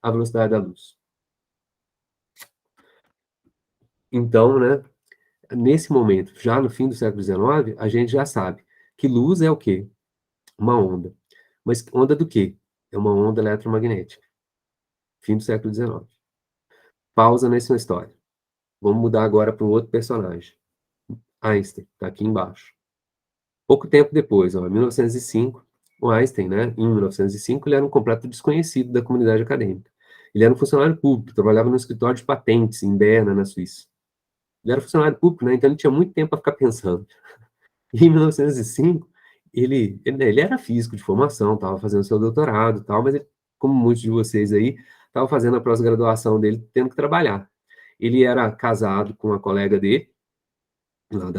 A velocidade da luz. Então, né, nesse momento, já no fim do século XIX, a gente já sabe que luz é o quê? Uma onda. Mas onda do quê? É uma onda eletromagnética. Fim do século XIX. Pausa nessa história. Vamos mudar agora para um outro personagem. Einstein, está aqui embaixo. Pouco tempo depois, ó, em 1905, o Einstein, né, em 1905, ele era um completo desconhecido da comunidade acadêmica. Ele era um funcionário público, trabalhava no escritório de patentes em Berna, na Suíça. Ele era funcionário público, né, então ele tinha muito tempo para ficar pensando. E em 1905, ele era físico de formação, estava fazendo seu doutorado e tal, mas ele, como muitos de vocês aí, estava fazendo a pós-graduação dele, tendo que trabalhar. Ele era casado com uma colega dele, lá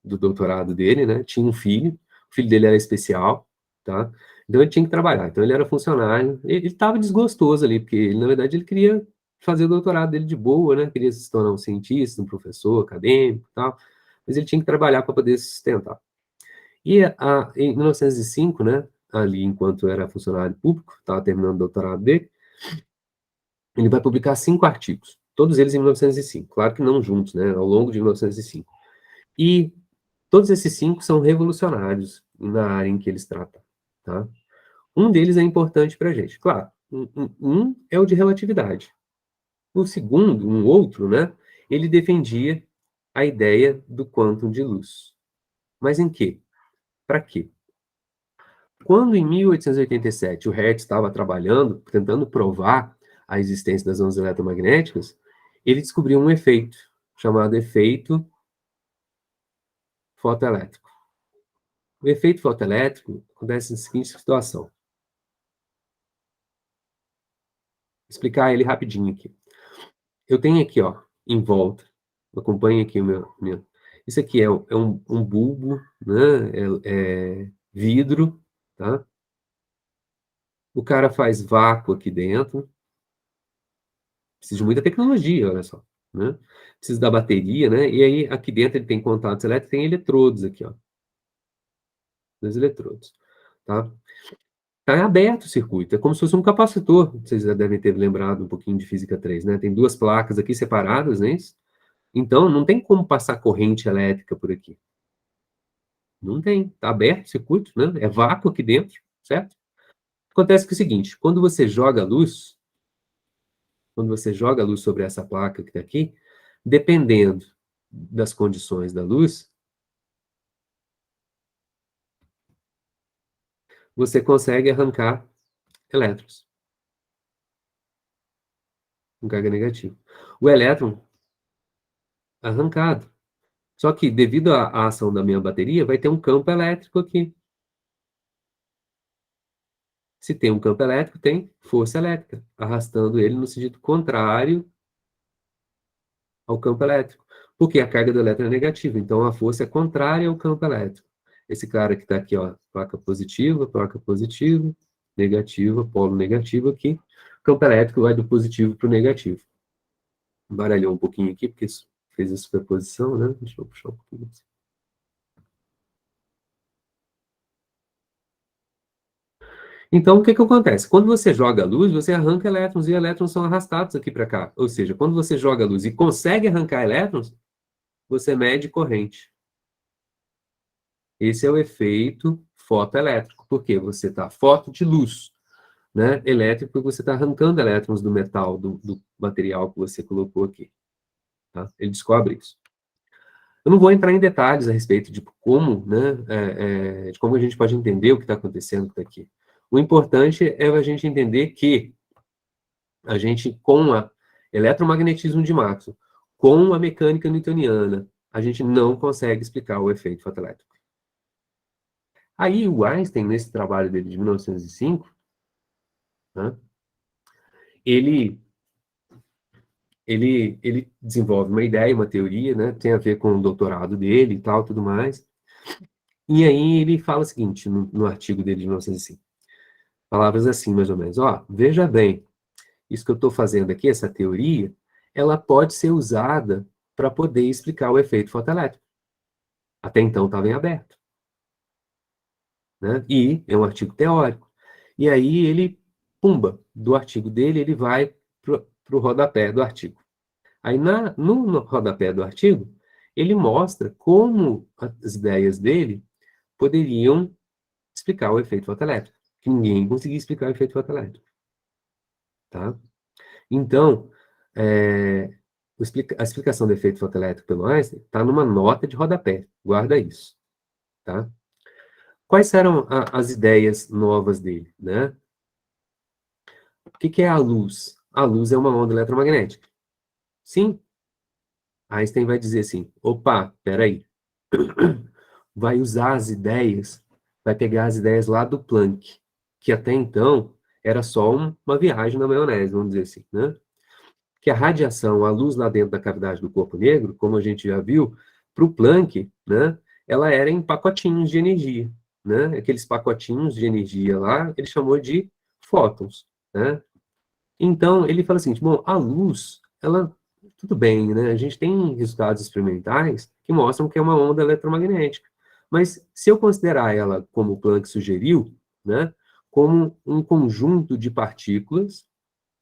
do doutorado dele, né? Tinha um filho, o filho dele era especial, tá? Então ele tinha que trabalhar. Então ele era funcionário, ele estava desgostoso ali, porque ele, na verdade, ele queria fazer o doutorado dele de boa, né? Queria se tornar um cientista, um professor, acadêmico e tal, mas ele tinha que trabalhar para poder se sustentar. E em 1905, né? Ali, enquanto era funcionário público, estava terminando o doutorado dele, ele vai publicar 5 artigos, todos eles em 1905, claro que não juntos, né? Ao longo de 1905. E todos esses 5 são revolucionários na área em que eles tratam, tá? Um deles é importante para a gente, claro. Um é o de relatividade. O segundo, um outro, né? Ele defendia a ideia do quantum de luz. Mas em quê? Para quê? Quando em 1887 o Hertz estava trabalhando, tentando provar a existência das ondas eletromagnéticas, ele descobriu um efeito chamado efeito fotoelétrico. O efeito fotoelétrico acontece na seguinte situação. Vou explicar ele rapidinho aqui. Eu tenho aqui, ó, em volta, acompanhe aqui o meu. Isso aqui é um bulbo, né? É vidro, tá? O cara faz vácuo aqui dentro. Precisa de muita tecnologia, olha só, né? Precisa da bateria, né? E aí, aqui dentro ele tem contatos elétricos, tem eletrodos aqui, ó. 2 eletrodos, tá? Tá aberto o circuito, é como se fosse um capacitor. Vocês já devem ter lembrado um pouquinho de física 3, né? Tem 2 placas aqui separadas, né? Então, não tem como passar corrente elétrica por aqui. Não tem, tá aberto o circuito, né? É vácuo aqui dentro, certo? Acontece que é o seguinte, quando você joga a luz sobre essa placa que está aqui, dependendo das condições da luz, você consegue arrancar elétrons, com carga negativa. O elétron arrancado. Só que, devido à ação da minha bateria, vai ter um campo elétrico aqui. Se tem um campo elétrico, tem força elétrica, arrastando ele no sentido contrário ao campo elétrico. Porque a carga do elétron é negativa, então a força é contrária ao campo elétrico. Esse cara que está aqui, ó, placa positiva, negativa, polo negativo aqui. O campo elétrico vai do positivo para o negativo. Baralhou um pouquinho aqui, porque isso fez a superposição, né? Deixa eu puxar um pouquinho assim. Então, o que que acontece? Quando você joga a luz, você arranca elétrons e elétrons são arrastados aqui para cá. Ou seja, quando você joga a luz e consegue arrancar elétrons, você mede corrente. Esse é o efeito fotoelétrico, porque você está foto de luz, né? Elétrico, porque você está arrancando elétrons do metal, do material que você colocou aqui. Tá? Ele descobre isso. Eu não vou entrar em detalhes a respeito de como, né, de como a gente pode entender o que está acontecendo aqui. O importante é a gente entender que a gente, com eletromagnetismo de Maxwell com a mecânica newtoniana, a gente não consegue explicar o efeito fotoelétrico. Aí o Einstein, nesse trabalho dele de 1905, né, ele desenvolve uma ideia, uma teoria, né, tem a ver com o doutorado dele e tal, tudo mais. E aí ele fala o seguinte, no artigo dele de 1905, palavras assim, mais ou menos, ó, veja bem, isso que eu estou fazendo aqui, essa teoria, ela pode ser usada para poder explicar o efeito fotoelétrico. Até então estava em aberto. Né? E é um artigo teórico. E aí ele, pumba, do artigo dele, ele vai para o rodapé do artigo. Aí no rodapé do artigo, ele mostra como as ideias dele poderiam explicar o efeito fotoelétrico. Que ninguém conseguia explicar o efeito fotoelétrico. Tá? Então, a explicação do efeito fotoelétrico pelo Einstein está numa nota de rodapé. Guarda isso. Tá? Quais eram as ideias novas dele? Né? O que é a luz? A luz é uma onda eletromagnética. Sim. Einstein vai dizer assim, opa, peraí. Vai usar as ideias, vai pegar as ideias lá do Planck, que até então era só uma viagem na maionese, vamos dizer assim, né? Que a radiação, a luz lá dentro da cavidade do corpo negro, como a gente já viu, para o Planck, né, ela era em pacotinhos de energia, né? Aqueles pacotinhos de energia lá, ele chamou de fótons, né? Então, ele fala assim, bom, a luz, ela, tudo bem, né? A gente tem resultados experimentais que mostram que é uma onda eletromagnética. Mas se eu considerar ela, como o Planck sugeriu, né, como um conjunto de partículas,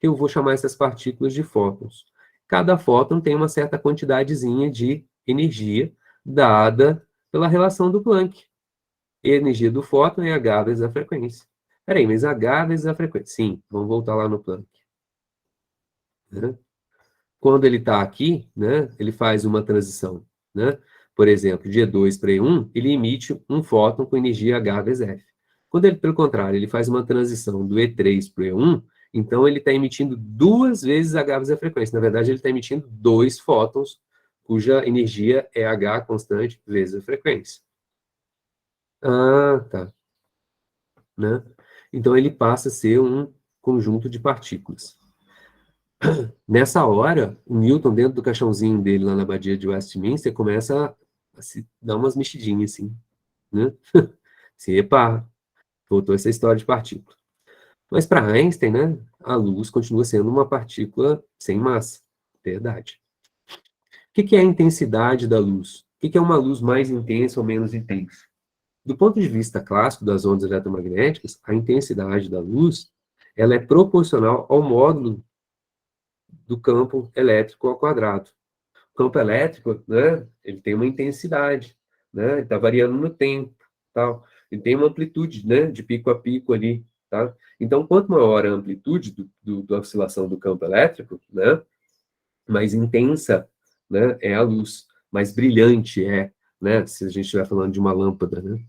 eu vou chamar essas partículas de fótons. Cada fóton tem uma certa quantidadezinha de energia dada pela relação do Planck. E a energia do fóton é H vezes a frequência. Peraí, mas H vezes a frequência. Sim, vamos voltar lá no Planck. Né? Quando ele está aqui, né, ele faz uma transição. Né? Por exemplo, de E2 para E1, ele emite um fóton com energia H vezes F. Quando ele, pelo contrário, ele faz uma transição do E3 para o E1, então ele está emitindo 2 vezes H vezes a frequência. Na verdade, ele está emitindo 2 fótons, cuja energia é H constante vezes a frequência. Ah, tá. Né? Então ele passa a ser um conjunto de partículas. Nessa hora, o Newton, dentro do caixãozinho dele, lá na abadia de Westminster, começa a se dar umas mexidinhas, assim, né? Se epa, voltou essa história de partícula. Mas para Einstein, né, a luz continua sendo uma partícula sem massa. Verdade. O que é a intensidade da luz? O que é uma luz mais intensa ou menos intensa? Do ponto de vista clássico das ondas eletromagnéticas, a intensidade da luz, ela é proporcional ao módulo do campo elétrico ao quadrado. O campo elétrico, né, ele tem uma intensidade, né, ele está variando no tempo, tal. Ele tem uma amplitude, né, de pico a pico ali, tá? Então, quanto maior a amplitude da oscilação do campo elétrico, né, mais intensa, né, é a luz, mais brilhante é, né, se a gente estiver falando de uma lâmpada, né,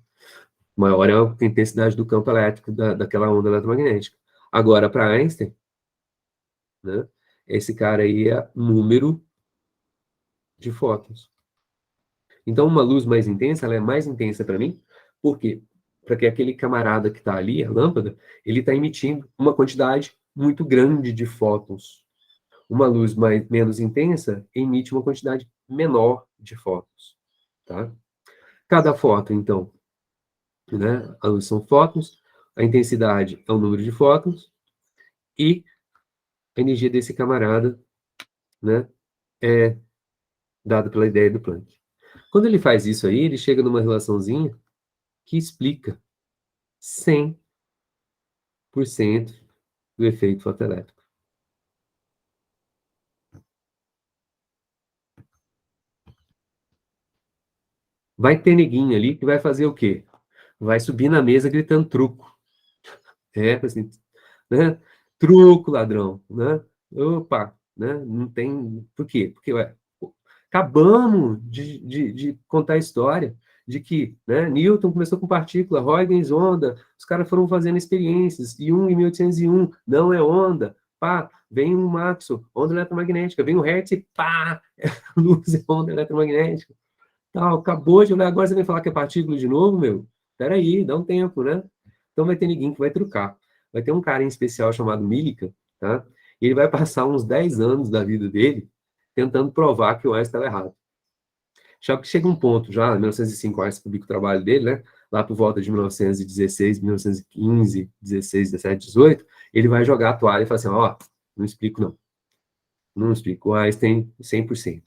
maior é a intensidade do campo elétrico daquela onda eletromagnética. Agora, para Einstein, né, esse cara aí é número de fótons. Então, uma luz mais intensa, ela é mais intensa para mim, por quê? Porque aquele camarada que está ali, a lâmpada, ele está emitindo uma quantidade muito grande de fótons. Uma luz menos intensa emite uma quantidade menor de fótons. Tá? Cada fóton, então, né, a luz são fótons, a intensidade é o número de fótons, e a energia desse camarada, né, é dada pela ideia do Planck. Quando ele faz isso aí, ele chega numa relaçãozinha que explica 100% do efeito fotoelétrico. Vai ter neguinho ali que vai fazer o quê? Vai subir na mesa gritando truco. Assim, né? Truco, ladrão, né? Opa, né? Não tem... Por quê? Porque, ué, acabamos de contar a história de que, né, Newton começou com partícula, Huygens onda, os caras foram fazendo experiências, e em 1801 não é onda, pá, vem um Maxwell, onda eletromagnética, vem o Hertz, e pá, luz é onda eletromagnética. Tal, acabou de olhar, agora você vem falar que é partícula de novo, meu? Peraí, dá um tempo, né? Então vai ter ninguém que vai trucar. Vai ter um cara em especial chamado Millikan, tá? E ele vai passar uns 10 anos da vida dele tentando provar que o Einstein estava errado. Só que chega um ponto, já em 1905, o Einstein publica o trabalho dele, né? Lá por volta de 1916, 1915, 16, 17, 18, ele vai jogar a toalha e falar assim, ó, não explico não. Não explico. O Einstein, 100%.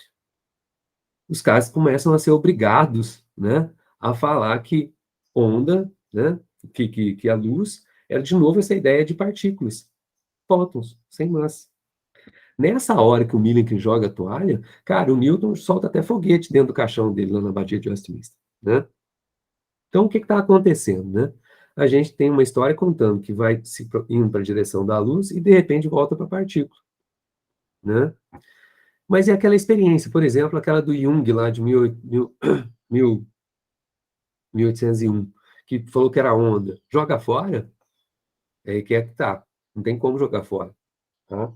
Os caras começam a ser obrigados, né, a falar que onda, né, que a luz era de novo essa ideia de partículas, fótons, sem massa. Nessa hora que o Millikan joga a toalha, cara, o Newton solta até foguete dentro do caixão dele lá na Abadia de Westminster, né? Então, o que está acontecendo, né? A gente tem uma história contando que vai indo para a direção da luz e, de repente, volta para a partícula, né? Mas é aquela experiência, por exemplo, aquela do Jung lá de 1801, que falou que era onda. Joga fora? É que é que tá. Não tem como jogar fora. Tá?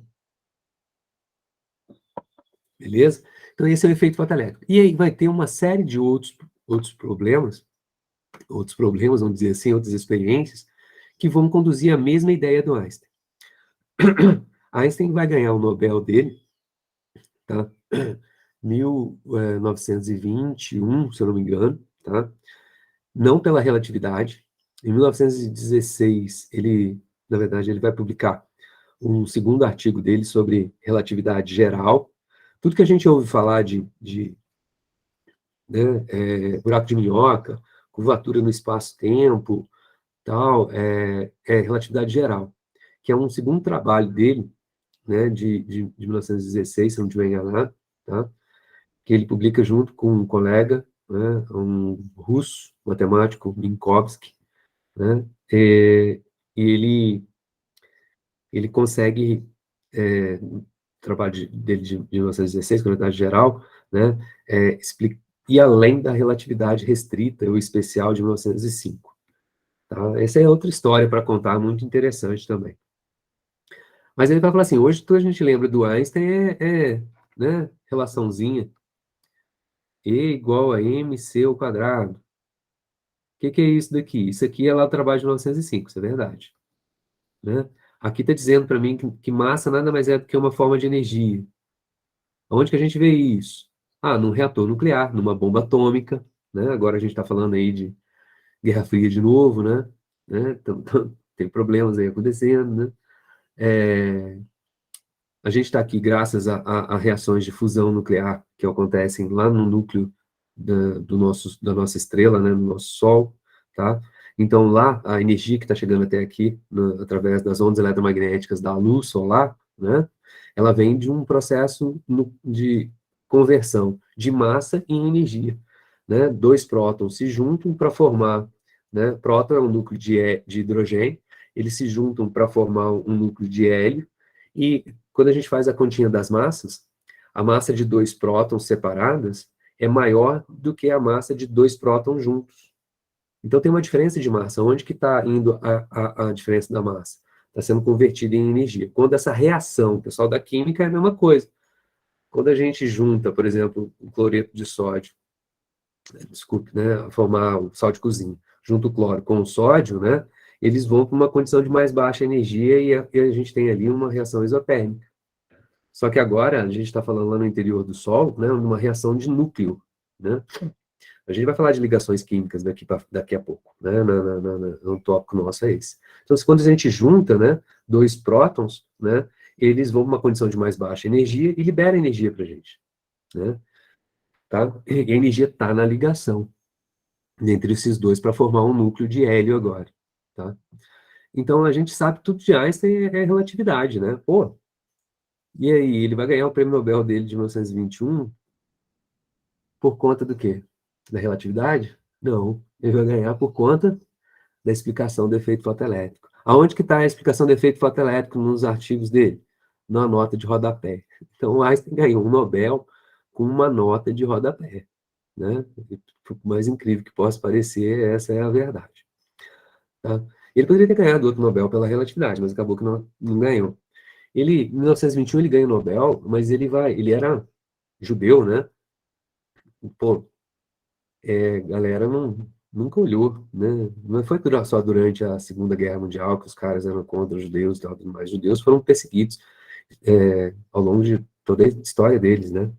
Beleza? Então, esse é o efeito foto elétrico. E aí vai ter uma série de outros problemas, vamos dizer assim, outras experiências, que vão conduzir à mesma ideia do Einstein. Einstein vai ganhar o Nobel dele, tá? 1921, se eu não me engano, tá? Não pela relatividade. Em 1916, na verdade, ele vai publicar um segundo artigo dele sobre relatividade geral. Tudo que a gente ouve falar né, buraco de minhoca, curvatura no espaço-tempo, tal, é relatividade geral, que é um segundo trabalho dele, né, de 1916, se não estiver enganado, tá? Que ele publica junto com um colega, né, um russo, matemático, Minkowski, né, e ele consegue, trabalho dele de 1916, relatividade geral, né, ir além da relatividade restrita ou especial de 1905. Tá? Essa é outra história para contar, muito interessante também. Mas ele vai falar assim, hoje tudo a gente lembra do Einstein né, relaçãozinha, E igual a mc ao quadrado. O que é isso daqui? Isso aqui é lá o trabalho de 1905, isso é verdade. Né? Aqui está dizendo para mim que massa nada mais é do que uma forma de energia. Onde que a gente vê isso? Ah, num reator nuclear, numa bomba atômica, né? Agora a gente está falando aí de Guerra Fria de novo, né? Então, tem problemas aí acontecendo, né? A gente está aqui graças a reações de fusão nuclear que acontecem lá no núcleo da nossa estrela, né? No nosso Sol, tá? Então, lá, a energia que está chegando até aqui, através das ondas eletromagnéticas da luz solar, né? Ela vem de um processo de conversão de massa em energia, né? Dois prótons se juntam para formar, né? Próton é um núcleo de hidrogênio, eles se juntam para formar um núcleo de hélio, e quando a gente faz a continha das massas, a massa de dois prótons separadas é maior do que a massa de dois prótons juntos. Então tem uma diferença de massa. Onde que está indo a diferença da massa? Está sendo convertida em energia. Quando essa reação, o pessoal da química é a mesma coisa. Quando a gente junta, por exemplo, o cloreto de sódio, desculpe, né, formar o sal de cozinha, junto o cloro com o sódio, né, eles vão para uma condição de mais baixa energia e a gente tem ali uma reação isotérmica. Só que agora a gente está falando lá no interior do Sol, né, uma reação de núcleo, né? A gente vai falar de ligações químicas daqui a pouco, né? No tópico nosso é esse. Então, quando a gente junta, né, dois prótons, né, eles vão para uma condição de mais baixa energia e liberam energia para a gente, né? Tá? E a energia está na ligação entre esses dois para formar um núcleo de hélio agora, tá? Então, a gente sabe que tudo de Einstein é relatividade, né? Pô, e aí, ele vai ganhar o prêmio Nobel dele de 1921 por conta do quê? Da relatividade? Não, ele vai ganhar por conta da explicação do efeito fotoelétrico. Aonde que está a explicação do efeito fotoelétrico nos artigos dele? Na nota de rodapé. Então, Einstein ganhou um Nobel com uma nota de rodapé. Né? Por mais incrível que possa parecer, essa é a verdade. Tá? Ele poderia ter ganhado outro Nobel pela relatividade, mas acabou que não ganhou. Ele, em 1921, ele ganha o Nobel, mas ele era judeu, né? Pô, galera nunca olhou, né? Não foi só durante a Segunda Guerra Mundial que os caras eram contra os judeus e tal, mas os judeus foram perseguidos ao longo de toda a história deles, né?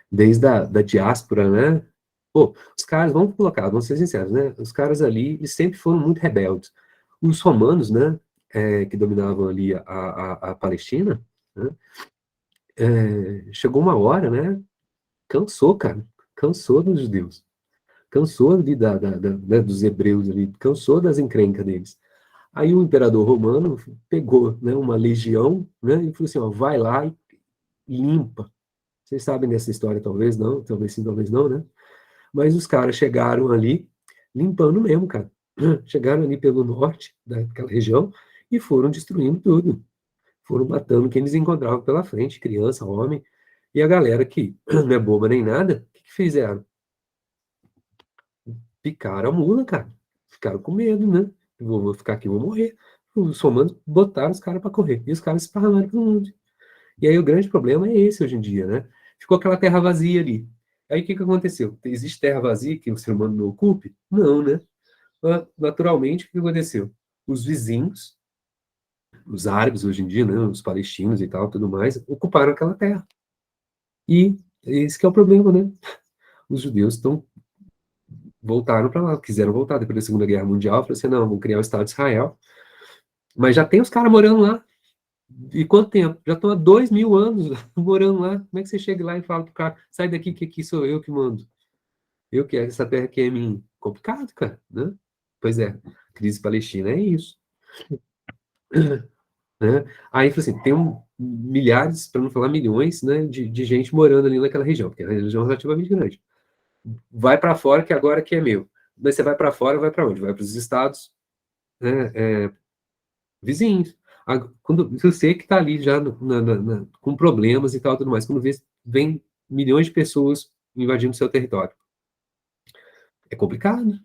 Desde da diáspora, né? Pô, os caras, vamos ser sinceros, né? Os caras ali, eles sempre foram muito rebeldes. Os romanos, né? Que dominavam ali a Palestina, né? Chegou uma hora, né? Cansou, cara. Cansou dos judeus. Cansou ali né, dos hebreus ali. Cansou das encrencas deles. Aí o imperador romano pegou, né, uma legião, né? E falou assim, ó, vai lá e limpa. Vocês sabem dessa história, talvez não, talvez sim, talvez não, né? Mas os caras chegaram ali limpando mesmo, cara. Chegaram ali pelo norte daquela região e foram destruindo tudo. Foram matando quem eles encontravam pela frente, criança, homem. E a galera que não é boba nem nada, o que fizeram? Picaram a mula, cara. Ficaram com medo, né? Vou ficar aqui, vou morrer. Os romanos botaram os caras para correr. E os caras se esparramaram pelo mundo. E aí o grande problema é esse hoje em dia, né? Ficou aquela terra vazia ali. Aí o que aconteceu? Existe terra vazia que o ser humano não ocupe? Não, né? Naturalmente, o que aconteceu? Os vizinhos, os árabes hoje em dia, né? Os palestinos e tal, tudo mais, ocuparam aquela terra. E esse que é o problema, né? Os judeus voltaram para lá, quiseram voltar depois da Segunda Guerra Mundial, falaram assim, não, vamos criar o Estado de Israel. Mas já tem os caras morando lá. E quanto tempo? Já estão há 2.000 anos morando lá. Como é que você chega lá e fala pro cara, sai daqui que aqui sou eu que mando? Eu que essa terra aqui é minha. Complicado, cara, né? Pois é, crise palestina é isso. Né? Aí, assim, tem milhares, para não falar milhões, né, de gente morando ali naquela região, porque é uma região relativamente grande. Vai para fora, que agora que é meu. Mas você vai para fora, vai para onde? Vai para os estados, né, vizinhos. Quando você que está ali já com problemas e tal, tudo mais, quando vem milhões de pessoas invadindo seu território. É complicado,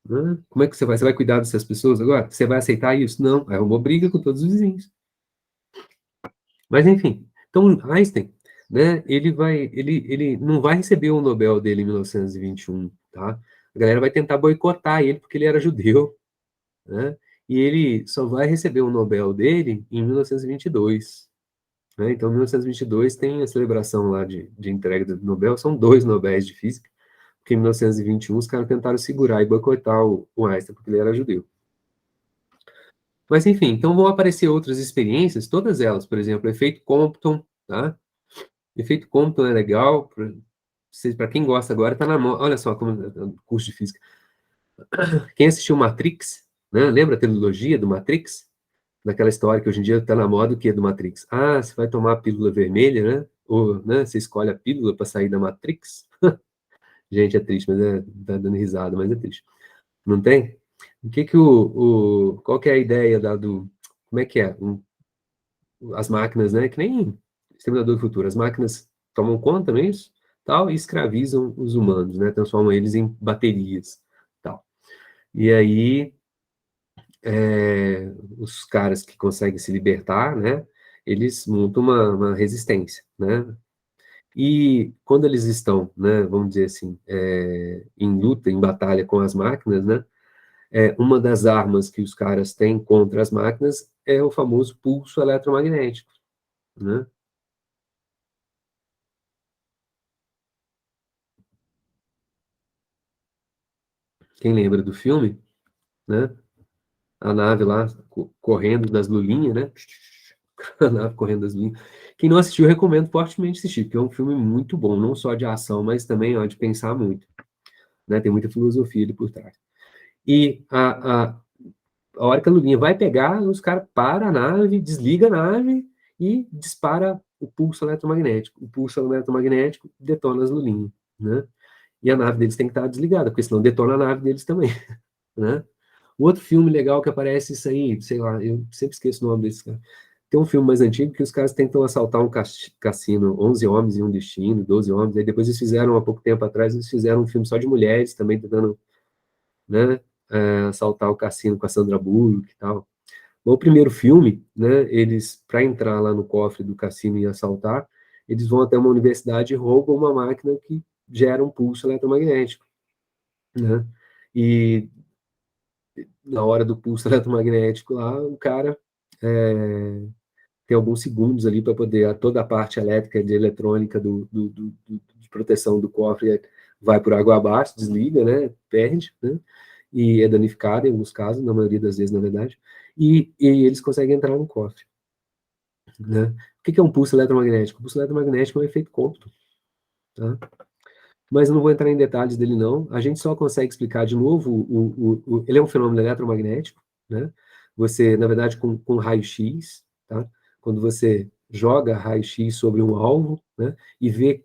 né? Como é que você vai? Você vai cuidar dessas pessoas agora? Você vai aceitar isso? Não. Aí arrumou briga com todos os vizinhos. Mas, enfim. Então, Einstein, né, ele não vai receber o Nobel dele em 1921, tá? A galera vai tentar boicotar ele porque ele era judeu, né? E ele só vai receber o Nobel dele em 1922. Né? Então, 1922 tem a celebração lá de entrega do Nobel, são 2 Nobéis de Física, porque em 1921 os caras tentaram segurar e boicotar o Einstein, porque ele era judeu. Mas, enfim, então vão aparecer outras experiências, todas elas, por exemplo, efeito Compton, tá? Efeito Compton é legal, para quem gosta agora, tá na mão. Olha só, como curso de física. Quem assistiu Matrix, né? Lembra a trilogia do Matrix? Daquela história que hoje em dia está na moda, o que é do Matrix? Ah, você vai tomar a pílula vermelha, né? Ou, né, você escolhe a pílula para sair da Matrix. Gente, é triste, mas tá dando risada, mas é triste. Não tem? O que que qual que é a ideia como é que é? As máquinas, né? Que nem Exterminador do Futuro. As máquinas tomam conta, não é isso? Tal, e escravizam os humanos, né? Transformam eles em baterias, tal. E aí os caras que conseguem se libertar, né, eles montam uma resistência, né, e quando eles estão, né, vamos dizer assim, em luta, em batalha com as máquinas, né, uma das armas que os caras têm contra as máquinas é o famoso pulso eletromagnético, né. Quem lembra do filme, né, a nave lá correndo das lulinhas, né, a nave correndo das lulinhas. Quem não assistiu, eu recomendo fortemente assistir, porque é um filme muito bom, não só de ação, mas também ó, de pensar muito, né? Tem muita filosofia ali por trás. E a hora que a lulinha vai pegar, os caras param a nave, desliga a nave e dispara o pulso eletromagnético. O pulso eletromagnético detona as lulinhas, né? E a nave deles tem que estar desligada, porque senão detona a nave deles também, né? O outro filme legal que aparece isso aí, sei lá, eu sempre esqueço o nome desse cara. Tem um filme mais antigo que os caras tentam assaltar um cassino, 11 homens e um destino, 12 homens, aí depois eles fizeram, há pouco tempo atrás, eles fizeram um filme só de mulheres, também tentando, né, assaltar o cassino com a Sandra Bullock e tal. O primeiro filme, né, eles, para entrar lá no cofre do cassino e assaltar, eles vão até uma universidade e roubam uma máquina que gera um pulso eletromagnético, né? E na hora do pulso eletromagnético lá, o cara tem alguns segundos ali para poder, toda a parte elétrica de eletrônica de proteção do cofre vai por água abaixo, desliga, né, perde, né, e é danificada em alguns casos, na maioria das vezes, na verdade, e eles conseguem entrar no cofre, né. O que é um pulso eletromagnético? O pulso eletromagnético é um efeito Compton, tá? Mas eu não vou entrar em detalhes dele, não. A gente só consegue explicar de novo, ele é um fenômeno eletromagnético, né? Você, na verdade, com raio-x, tá? Quando você joga raio-x sobre um alvo, né? E vê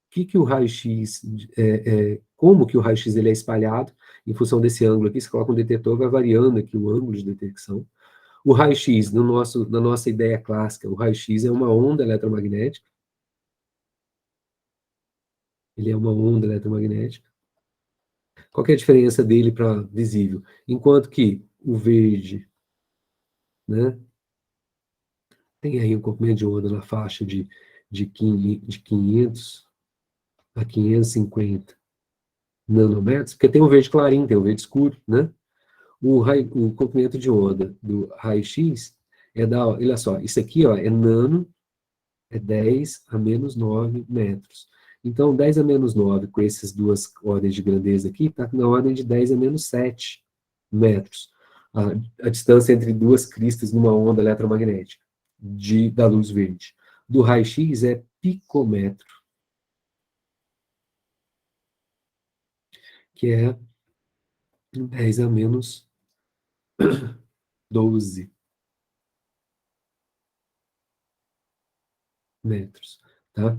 que o raio-x, como que o raio-x ele é espalhado, em função desse ângulo aqui, você coloca um detetor, vai variando aqui o ângulo de detecção. O raio-x, na nossa ideia clássica, o raio-x é uma onda eletromagnética, ele é uma onda eletromagnética. Qual que é a diferença dele para visível? Enquanto que o verde, né, tem aí um comprimento de onda na faixa de 500 a 550 nanômetros, porque tem o verde clarinho, tem o verde escuro, né? O comprimento de onda do raio-x olha só, isso aqui, ó, é nano, é 10 a menos 9 metros. Então, 10 a menos 9, com essas duas ordens de grandeza aqui, está na ordem de 10 a menos 7 metros. A distância entre duas cristas numa onda eletromagnética da luz verde. Do raio-x é picômetro, que é 10 a menos 12 metros, tá?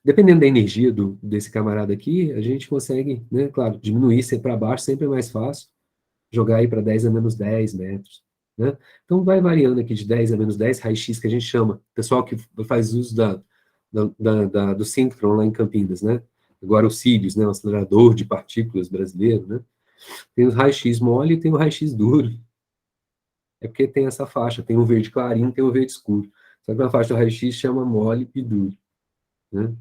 Dependendo da energia desse camarada aqui, a gente consegue, né, claro, diminuir sempre para baixo, sempre é mais fácil, jogar aí para 10 a menos 10 metros, né? Então vai variando aqui de 10 a menos 10, raio-x que a gente chama, pessoal que faz uso do síncron lá em Campinas, né? Agora o CIRIUS, né, o acelerador de partículas brasileiro, né? Tem o raio-x mole e tem o raio-x duro. É porque tem essa faixa, tem o verde clarinho, tem o verde escuro. Só que na faixa do raio-x chama mole e duro, né?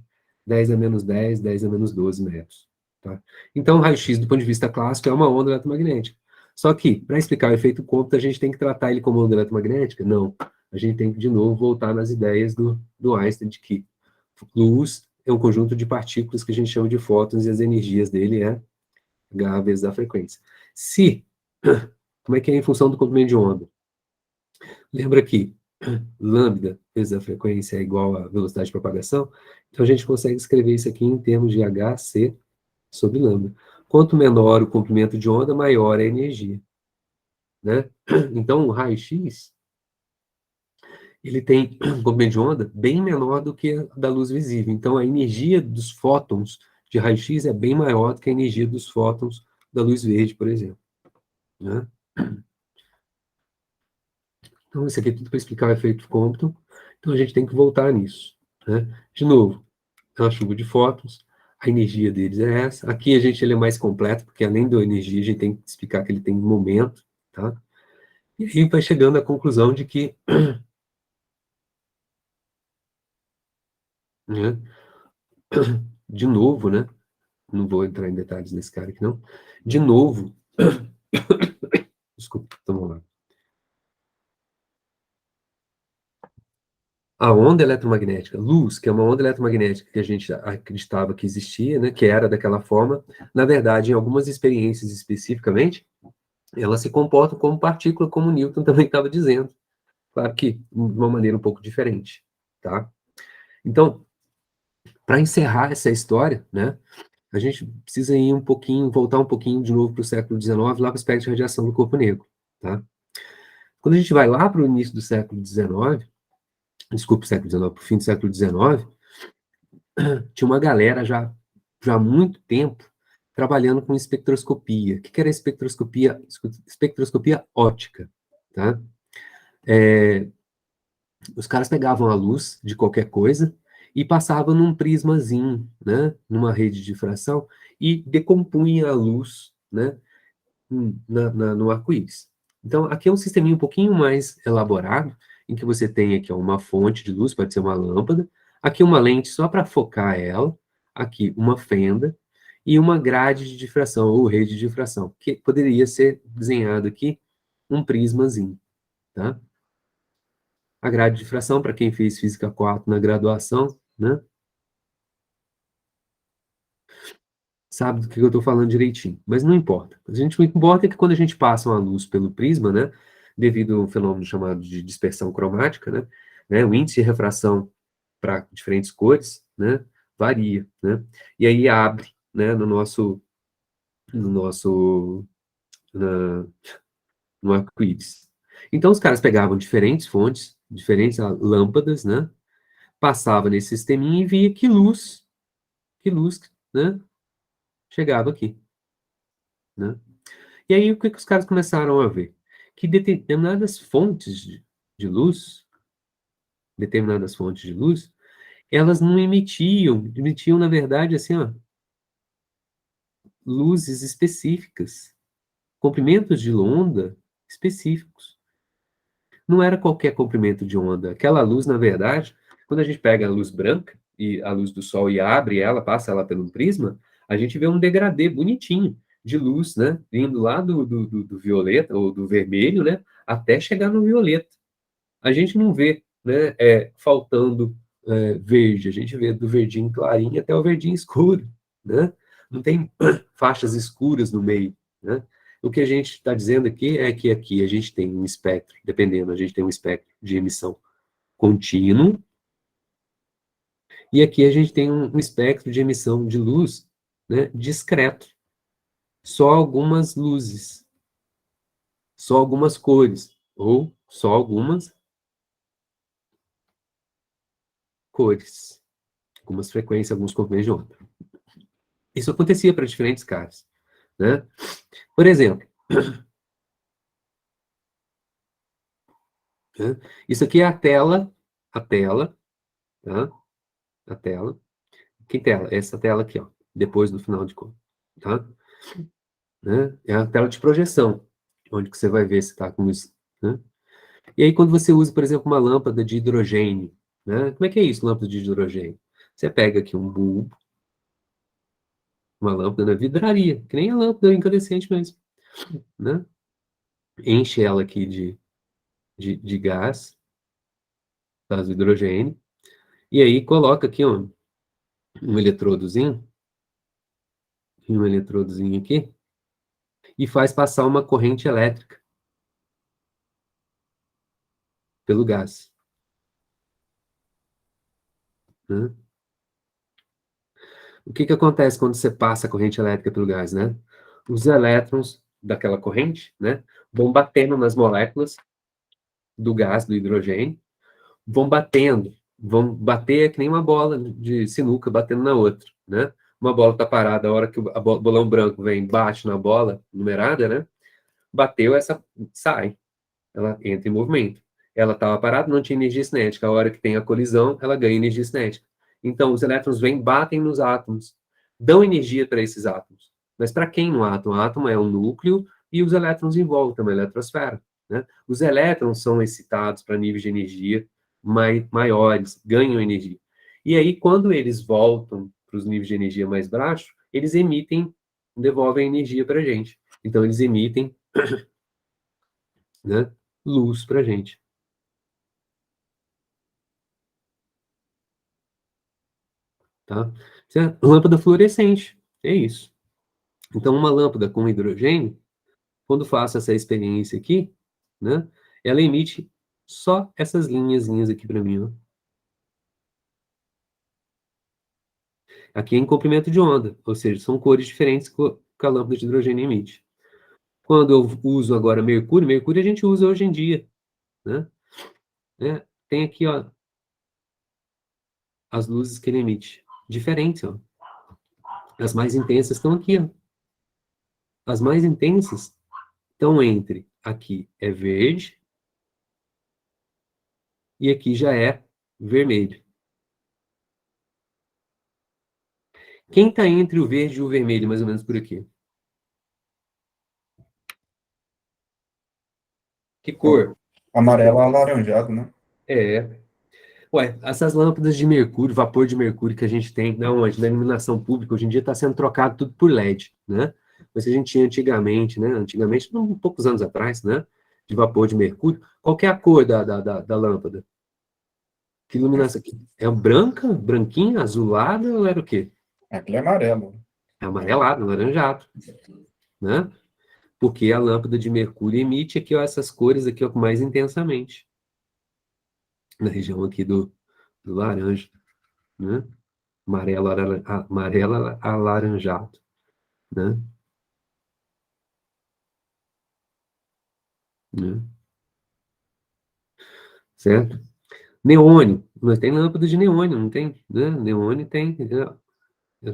10 a menos 10, 10 a menos 12 metros. Tá? Então, o raio-x, do ponto de vista clássico, é uma onda eletromagnética. Só que, para explicar o efeito Compton, a gente tem que tratar ele como onda eletromagnética? Não. A gente tem que, de novo, voltar nas ideias do Einstein, de que luz é um conjunto de partículas que a gente chama de fótons e as energias dele é H vezes a frequência. Como é que é em função do comprimento de onda? Lembra que lambda vezes a frequência é igual à velocidade de propagação? Então, a gente consegue escrever isso aqui em termos de HC sobre lambda. Quanto menor o comprimento de onda, maior a energia, né? Então, o raio-x, ele tem um comprimento de onda bem menor do que a da luz visível. Então, a energia dos fótons de raio-x é bem maior do que a energia dos fótons da luz verde, por exemplo, né? Então, isso aqui é tudo para explicar o efeito Compton. Então, a gente tem que voltar nisso, né? De novo, é uma chuva de fótons, a energia deles é essa. Aqui ele é mais completo, porque além da energia, a gente tem que explicar que ele tem momento, tá? E aí vai chegando à conclusão de que, né, de novo, né, não vou entrar em detalhes nesse cara aqui não, de novo, desculpa, então vamos lá. A onda eletromagnética, luz, que é uma onda eletromagnética que a gente acreditava que existia, né, que era daquela forma, na verdade, em algumas experiências especificamente, elas se comportam como partícula, como Newton também estava dizendo. Claro que de uma maneira um pouco diferente, tá? Então, para encerrar essa história, né, a gente precisa ir um pouquinho, voltar um pouquinho de novo para o século XIX, lá para o espectro de radiação do corpo negro, tá? Quando a gente vai lá para o início do século XIX, desculpa, século XIX, para o fim do século XIX, tinha uma galera já há muito tempo trabalhando com espectroscopia. O que era espectroscopia? Espectroscopia óptica, tá? Os caras pegavam a luz de qualquer coisa e passavam num prismazinho, né, numa rede de difração, e decompunha a luz, né, no arco-íris. Então, aqui é um sisteminha um pouquinho mais elaborado, em que você tem aqui ó, uma fonte de luz, pode ser uma lâmpada, aqui uma lente só para focar ela, aqui uma fenda, e uma grade de difração, ou rede de difração, que poderia ser desenhado aqui um prismazinho, tá? A grade de difração, para quem fez Física 4 na graduação, né? Sabe do que eu estou falando direitinho, mas não importa. O que importa é que quando a gente passa uma luz pelo prisma, né, devido a um fenômeno chamado de dispersão cromática, né, o índice de refração para diferentes cores, né, varia, né, e aí abre, né, no nosso, na, no arco-íris. Então os caras pegavam diferentes fontes, diferentes lâmpadas, né, passava nesse sisteminha e via que luz, né, chegava aqui, né. E aí, o que que os caras começaram a ver? Que de luz, determinadas fontes de luz, elas não emitiam, na verdade, assim, ó, luzes específicas, comprimentos de onda específicos. Não era qualquer comprimento de onda. Aquela luz, na verdade, quando a gente pega a luz branca, e a luz do sol e abre ela, passa ela pelo prisma, a gente vê um degradê bonitinho de luz, né? Vindo lá do violeta, ou do vermelho, né? Até chegar no violeta. A gente não vê, né, faltando verde, a gente vê do verdinho clarinho até o verdinho escuro, né? Não tem faixas escuras no meio, né? O que a gente está dizendo aqui é que aqui a gente tem um espectro, dependendo, a gente tem um espectro de emissão contínuo, e aqui a gente tem um espectro de emissão de luz, né, discreto. Só algumas luzes, só algumas cores, ou só algumas cores, algumas frequências, alguns comprimentos de onda. Isso acontecia para diferentes caras, né? Por exemplo, né? Isso aqui é a tela, tá? A tela. Que tela? Essa tela aqui, ó, depois do final de conta, tá? Né? É a tela de projeção, onde que você vai ver se está com isso, né? E aí, quando você usa, por exemplo, uma lâmpada de hidrogênio, né? Como é que é isso, lâmpada de hidrogênio? Você pega aqui um bulbo, uma lâmpada na vidraria, que nem a lâmpada incandescente mesmo, né? Enche ela aqui de gás, gás do hidrogênio, e aí coloca aqui, ó, um eletrodozinho, aqui, e faz passar uma corrente elétrica pelo gás, né? O que que acontece quando você passa a corrente elétrica pelo gás, né? Os elétrons daquela corrente, né, vão batendo nas moléculas do gás, do hidrogênio, vão bater que nem uma bola de sinuca batendo na outra, né? Uma bola está parada, a hora que o bolão branco vem, bate na bola numerada, né? Bateu, essa sai, ela entra em movimento. Ela estava parada, não tinha energia cinética. A hora que tem a colisão, ela ganha energia cinética. Então, os elétrons vêm, batem nos átomos, dão energia para esses átomos. Mas para quem no átomo? O átomo é um núcleo e os elétrons em volta, uma eletrosfera, né? Os elétrons são excitados para níveis de energia maiores, ganham energia. E aí, quando eles voltam para os níveis de energia mais baixos, eles emitem, devolvem energia para a gente. Então, eles emitem, né, luz para a gente. Tá? Isso é lâmpada fluorescente, é isso. Então, uma lâmpada com hidrogênio, quando faço essa experiência aqui, né, ela emite só essas linhazinhas aqui para mim, ó. Aqui é em comprimento de onda, ou seja, são cores diferentes que a lâmpada de hidrogênio emite. Quando eu uso agora mercúrio a gente usa hoje em dia, né? Tem aqui, ó, as luzes que ele emite, diferentes, ó. As mais intensas estão aqui, ó. As mais intensas estão entre, aqui é verde, e aqui já é vermelho. Quem está entre o verde e o vermelho, mais ou menos por aqui? Que cor? Amarelo alaranjado, né? É. Ué, essas lâmpadas de mercúrio, vapor de mercúrio que a gente tem, não, na iluminação pública, hoje em dia está sendo trocado tudo por LED, né? Mas que a gente tinha antigamente, né? Antigamente, poucos anos atrás, né? De vapor de mercúrio. Qual que é a cor da lâmpada? Que iluminação? É branca, branquinha, azulada ou era o quê? Aquele é amarelo. É amarelado, alaranjado, né? Porque a lâmpada de mercúrio emite aqui, ó, essas cores aqui, ó, mais intensamente. Na região aqui do laranja, né? Amarelo alaranjado, né? Né? Certo? Neônio, mas tem lâmpada de neônio, não tem? Né? Neônio tem,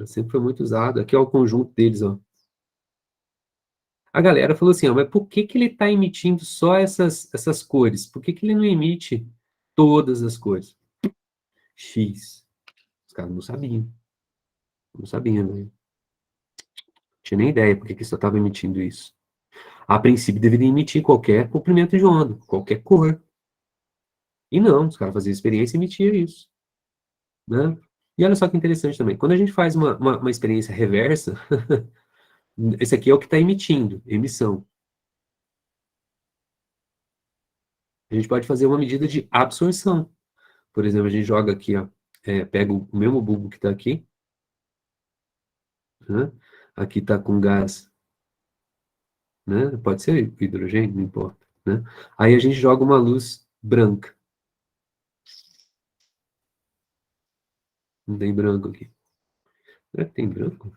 sempre foi muito usado. Aqui é o conjunto deles, ó. A galera falou assim, ó, mas por que que ele está emitindo só essas cores? Por que que ele não emite todas as cores? X. Os caras não sabiam. Não sabiam, né? Não tinha nem ideia por que que só estava emitindo isso. A princípio, deveria emitir qualquer comprimento de onda, qualquer cor. E não, os caras faziam experiência e emitiam isso, né? E olha só que interessante também, quando a gente faz uma experiência reversa, esse aqui é o que está emitindo, emissão. A gente pode fazer uma medida de absorção. Por exemplo, a gente joga aqui, ó, pega o mesmo bulbo que está aqui, né? Aqui está com gás, né? Pode ser hidrogênio, não importa, né? Aí a gente joga uma luz branca. Não tem branco aqui. Será que tem branco?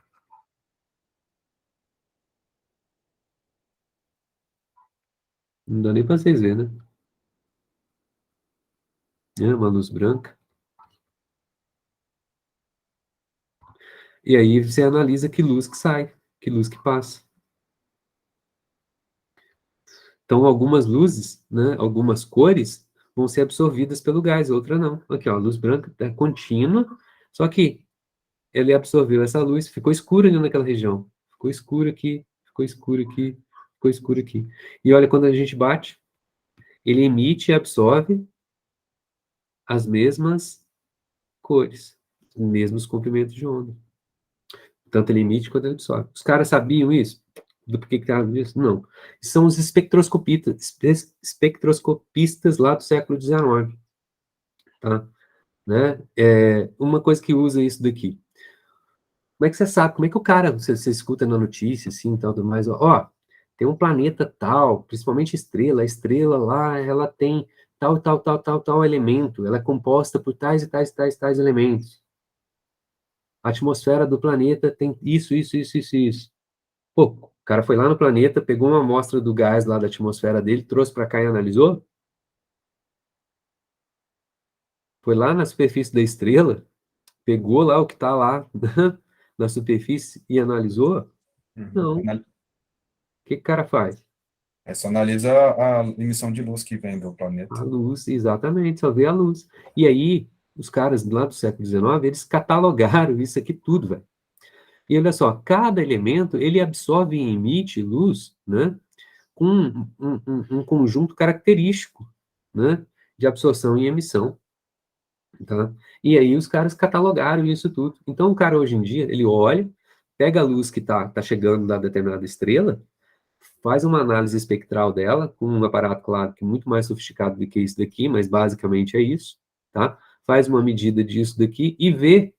Não dá nem para vocês verem, né? É uma luz branca. E aí você analisa que luz que sai, que luz que passa. Então, algumas luzes, né, algumas cores, vão ser absorvidas pelo gás, outra não. Aqui, ó, a luz branca é contínua, só que ele absorveu essa luz, ficou escura ali naquela região. Ficou escuro aqui, ficou escuro aqui, ficou escuro aqui. E olha, quando a gente bate, ele emite e absorve as mesmas cores, os mesmos comprimentos de onda. Tanto ele emite quanto ele absorve. Os caras sabiam isso? Do porquê que estava isso? Não. São os espectroscopistas lá do século XIX. Tá? Né? Uma coisa que usa isso daqui. Como é que você sabe? Como é que o cara, você escuta na notícia, assim, tal, tudo mais, ó, tem um planeta tal, principalmente estrela, a estrela lá, ela tem tal elemento, ela é composta por tais e tais, tais, tais elementos. A atmosfera do planeta tem isso, isso, isso, isso, isso. Pô, o cara foi lá no planeta, pegou uma amostra do gás lá da atmosfera dele, trouxe para cá e analisou. Foi lá na superfície da estrela, pegou lá o que está lá na superfície e analisou. Não. O que o cara faz? Só analisa a emissão de luz que vem do planeta. A luz, exatamente, só vê a luz. E aí, os caras lá do século XIX, eles catalogaram isso aqui tudo, velho. E olha só, cada elemento, ele absorve e emite luz, né, com um conjunto característico, né, de absorção e emissão, tá? E aí os caras catalogaram isso tudo. Então o cara hoje em dia, ele olha, pega a luz que tá chegando da determinada estrela, faz uma análise espectral dela, com um aparato, claro, que é muito mais sofisticado do que isso daqui, mas basicamente é isso, tá? Faz uma medida disso daqui e vê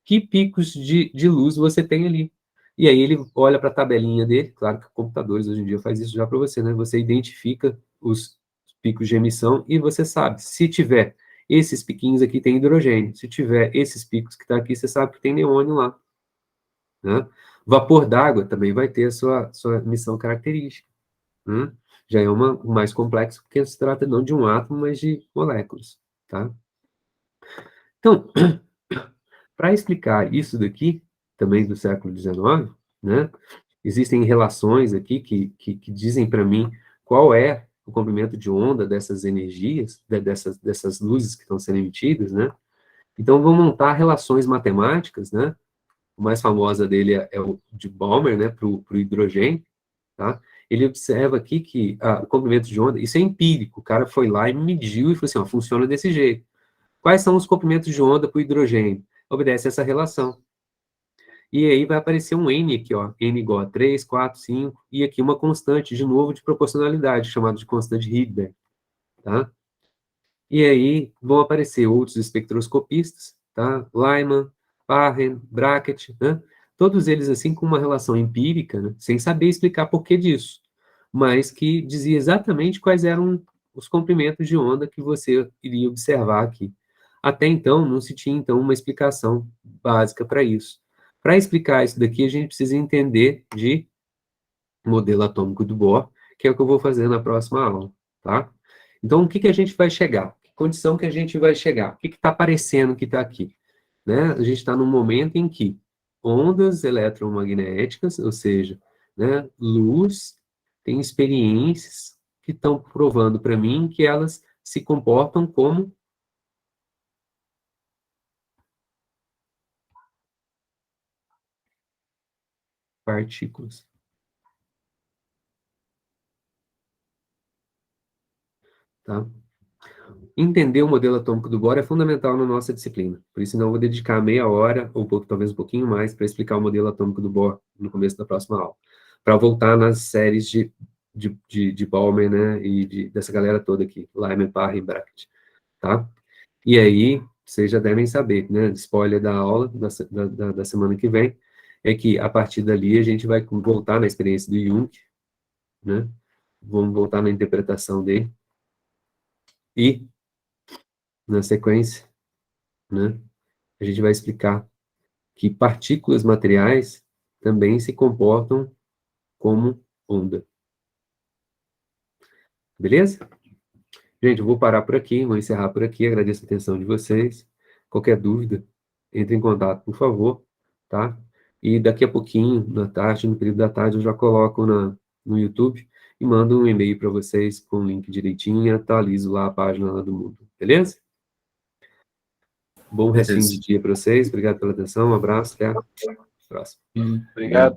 que picos de luz você tem ali. E aí ele olha para a tabelinha dele, claro que computadores hoje em dia faz isso já para você, né? Você identifica os picos de emissão e você sabe, se tiver esses piquinhos aqui tem hidrogênio, se tiver esses picos que está aqui, você sabe que tem neônio lá, né? Vapor d'água também vai ter a sua emissão característica, né? Já é mais complexo, porque se trata não de um átomo, mas de moléculas, tá? Então, para explicar isso daqui, também do século XIX, né, existem relações aqui que dizem para mim qual é o comprimento de onda dessas energias, dessas luzes que estão sendo emitidas, né? Então, vou montar relações matemáticas, né? O mais famosa dele é o de Balmer, né, para o hidrogênio, tá? ele observa aqui que o comprimento de onda, isso é empírico, o cara foi lá e mediu e falou assim, ó, funciona desse jeito. Quais são os comprimentos de onda para o hidrogênio? Obedece essa relação. E aí vai aparecer um N aqui, ó, N igual a 3, 4, 5, e aqui uma constante, de novo, de proporcionalidade, chamada de constante Rydberg, tá? E aí vão aparecer outros espectroscopistas, tá? Lyman, Parren, Brackett, né? Todos eles, assim, com uma relação empírica, né? Sem saber explicar por que disso, mas que dizia exatamente quais eram os comprimentos de onda que você iria observar aqui. Até então, não se tinha, então, uma explicação básica para isso. Para explicar isso daqui, a gente precisa entender de modelo atômico do Bohr, que é o que eu vou fazer na próxima aula, tá? Então, o que a gente vai chegar? Que condição que a gente vai chegar? O que está aparecendo que está aqui? Né? A gente está num momento em que ondas eletromagnéticas, ou seja, né, luz, tem experiências que estão provando para mim que elas se comportam como partículas. Tá? Entender o modelo atômico do Bohr é fundamental na nossa disciplina. Por isso, não vou dedicar meia hora, ou talvez um pouquinho mais, para explicar o modelo atômico do Bohr no começo da próxima aula. Para voltar nas séries de Ballmer, né, e dessa galera toda aqui, Lyman, Parry e Brackett, tá? E aí, vocês já devem saber, né, spoiler da aula da semana que vem, é que, a partir dali, a gente vai voltar na experiência do Jung, né, vamos voltar na interpretação dele, e, na sequência, né, a gente vai explicar que partículas materiais também se comportam como onda. Beleza? Gente, eu vou parar por aqui, vou encerrar por aqui, agradeço a atenção de vocês. Qualquer dúvida, entre em contato, por favor, tá? E daqui a pouquinho, na tarde, no período da tarde, eu já coloco no YouTube e mando um e-mail para vocês com o link direitinho e atualizo lá a página lá do Mundo, beleza? Bom restinho de dia para vocês, obrigado pela atenção, um abraço, até a próxima. Obrigado.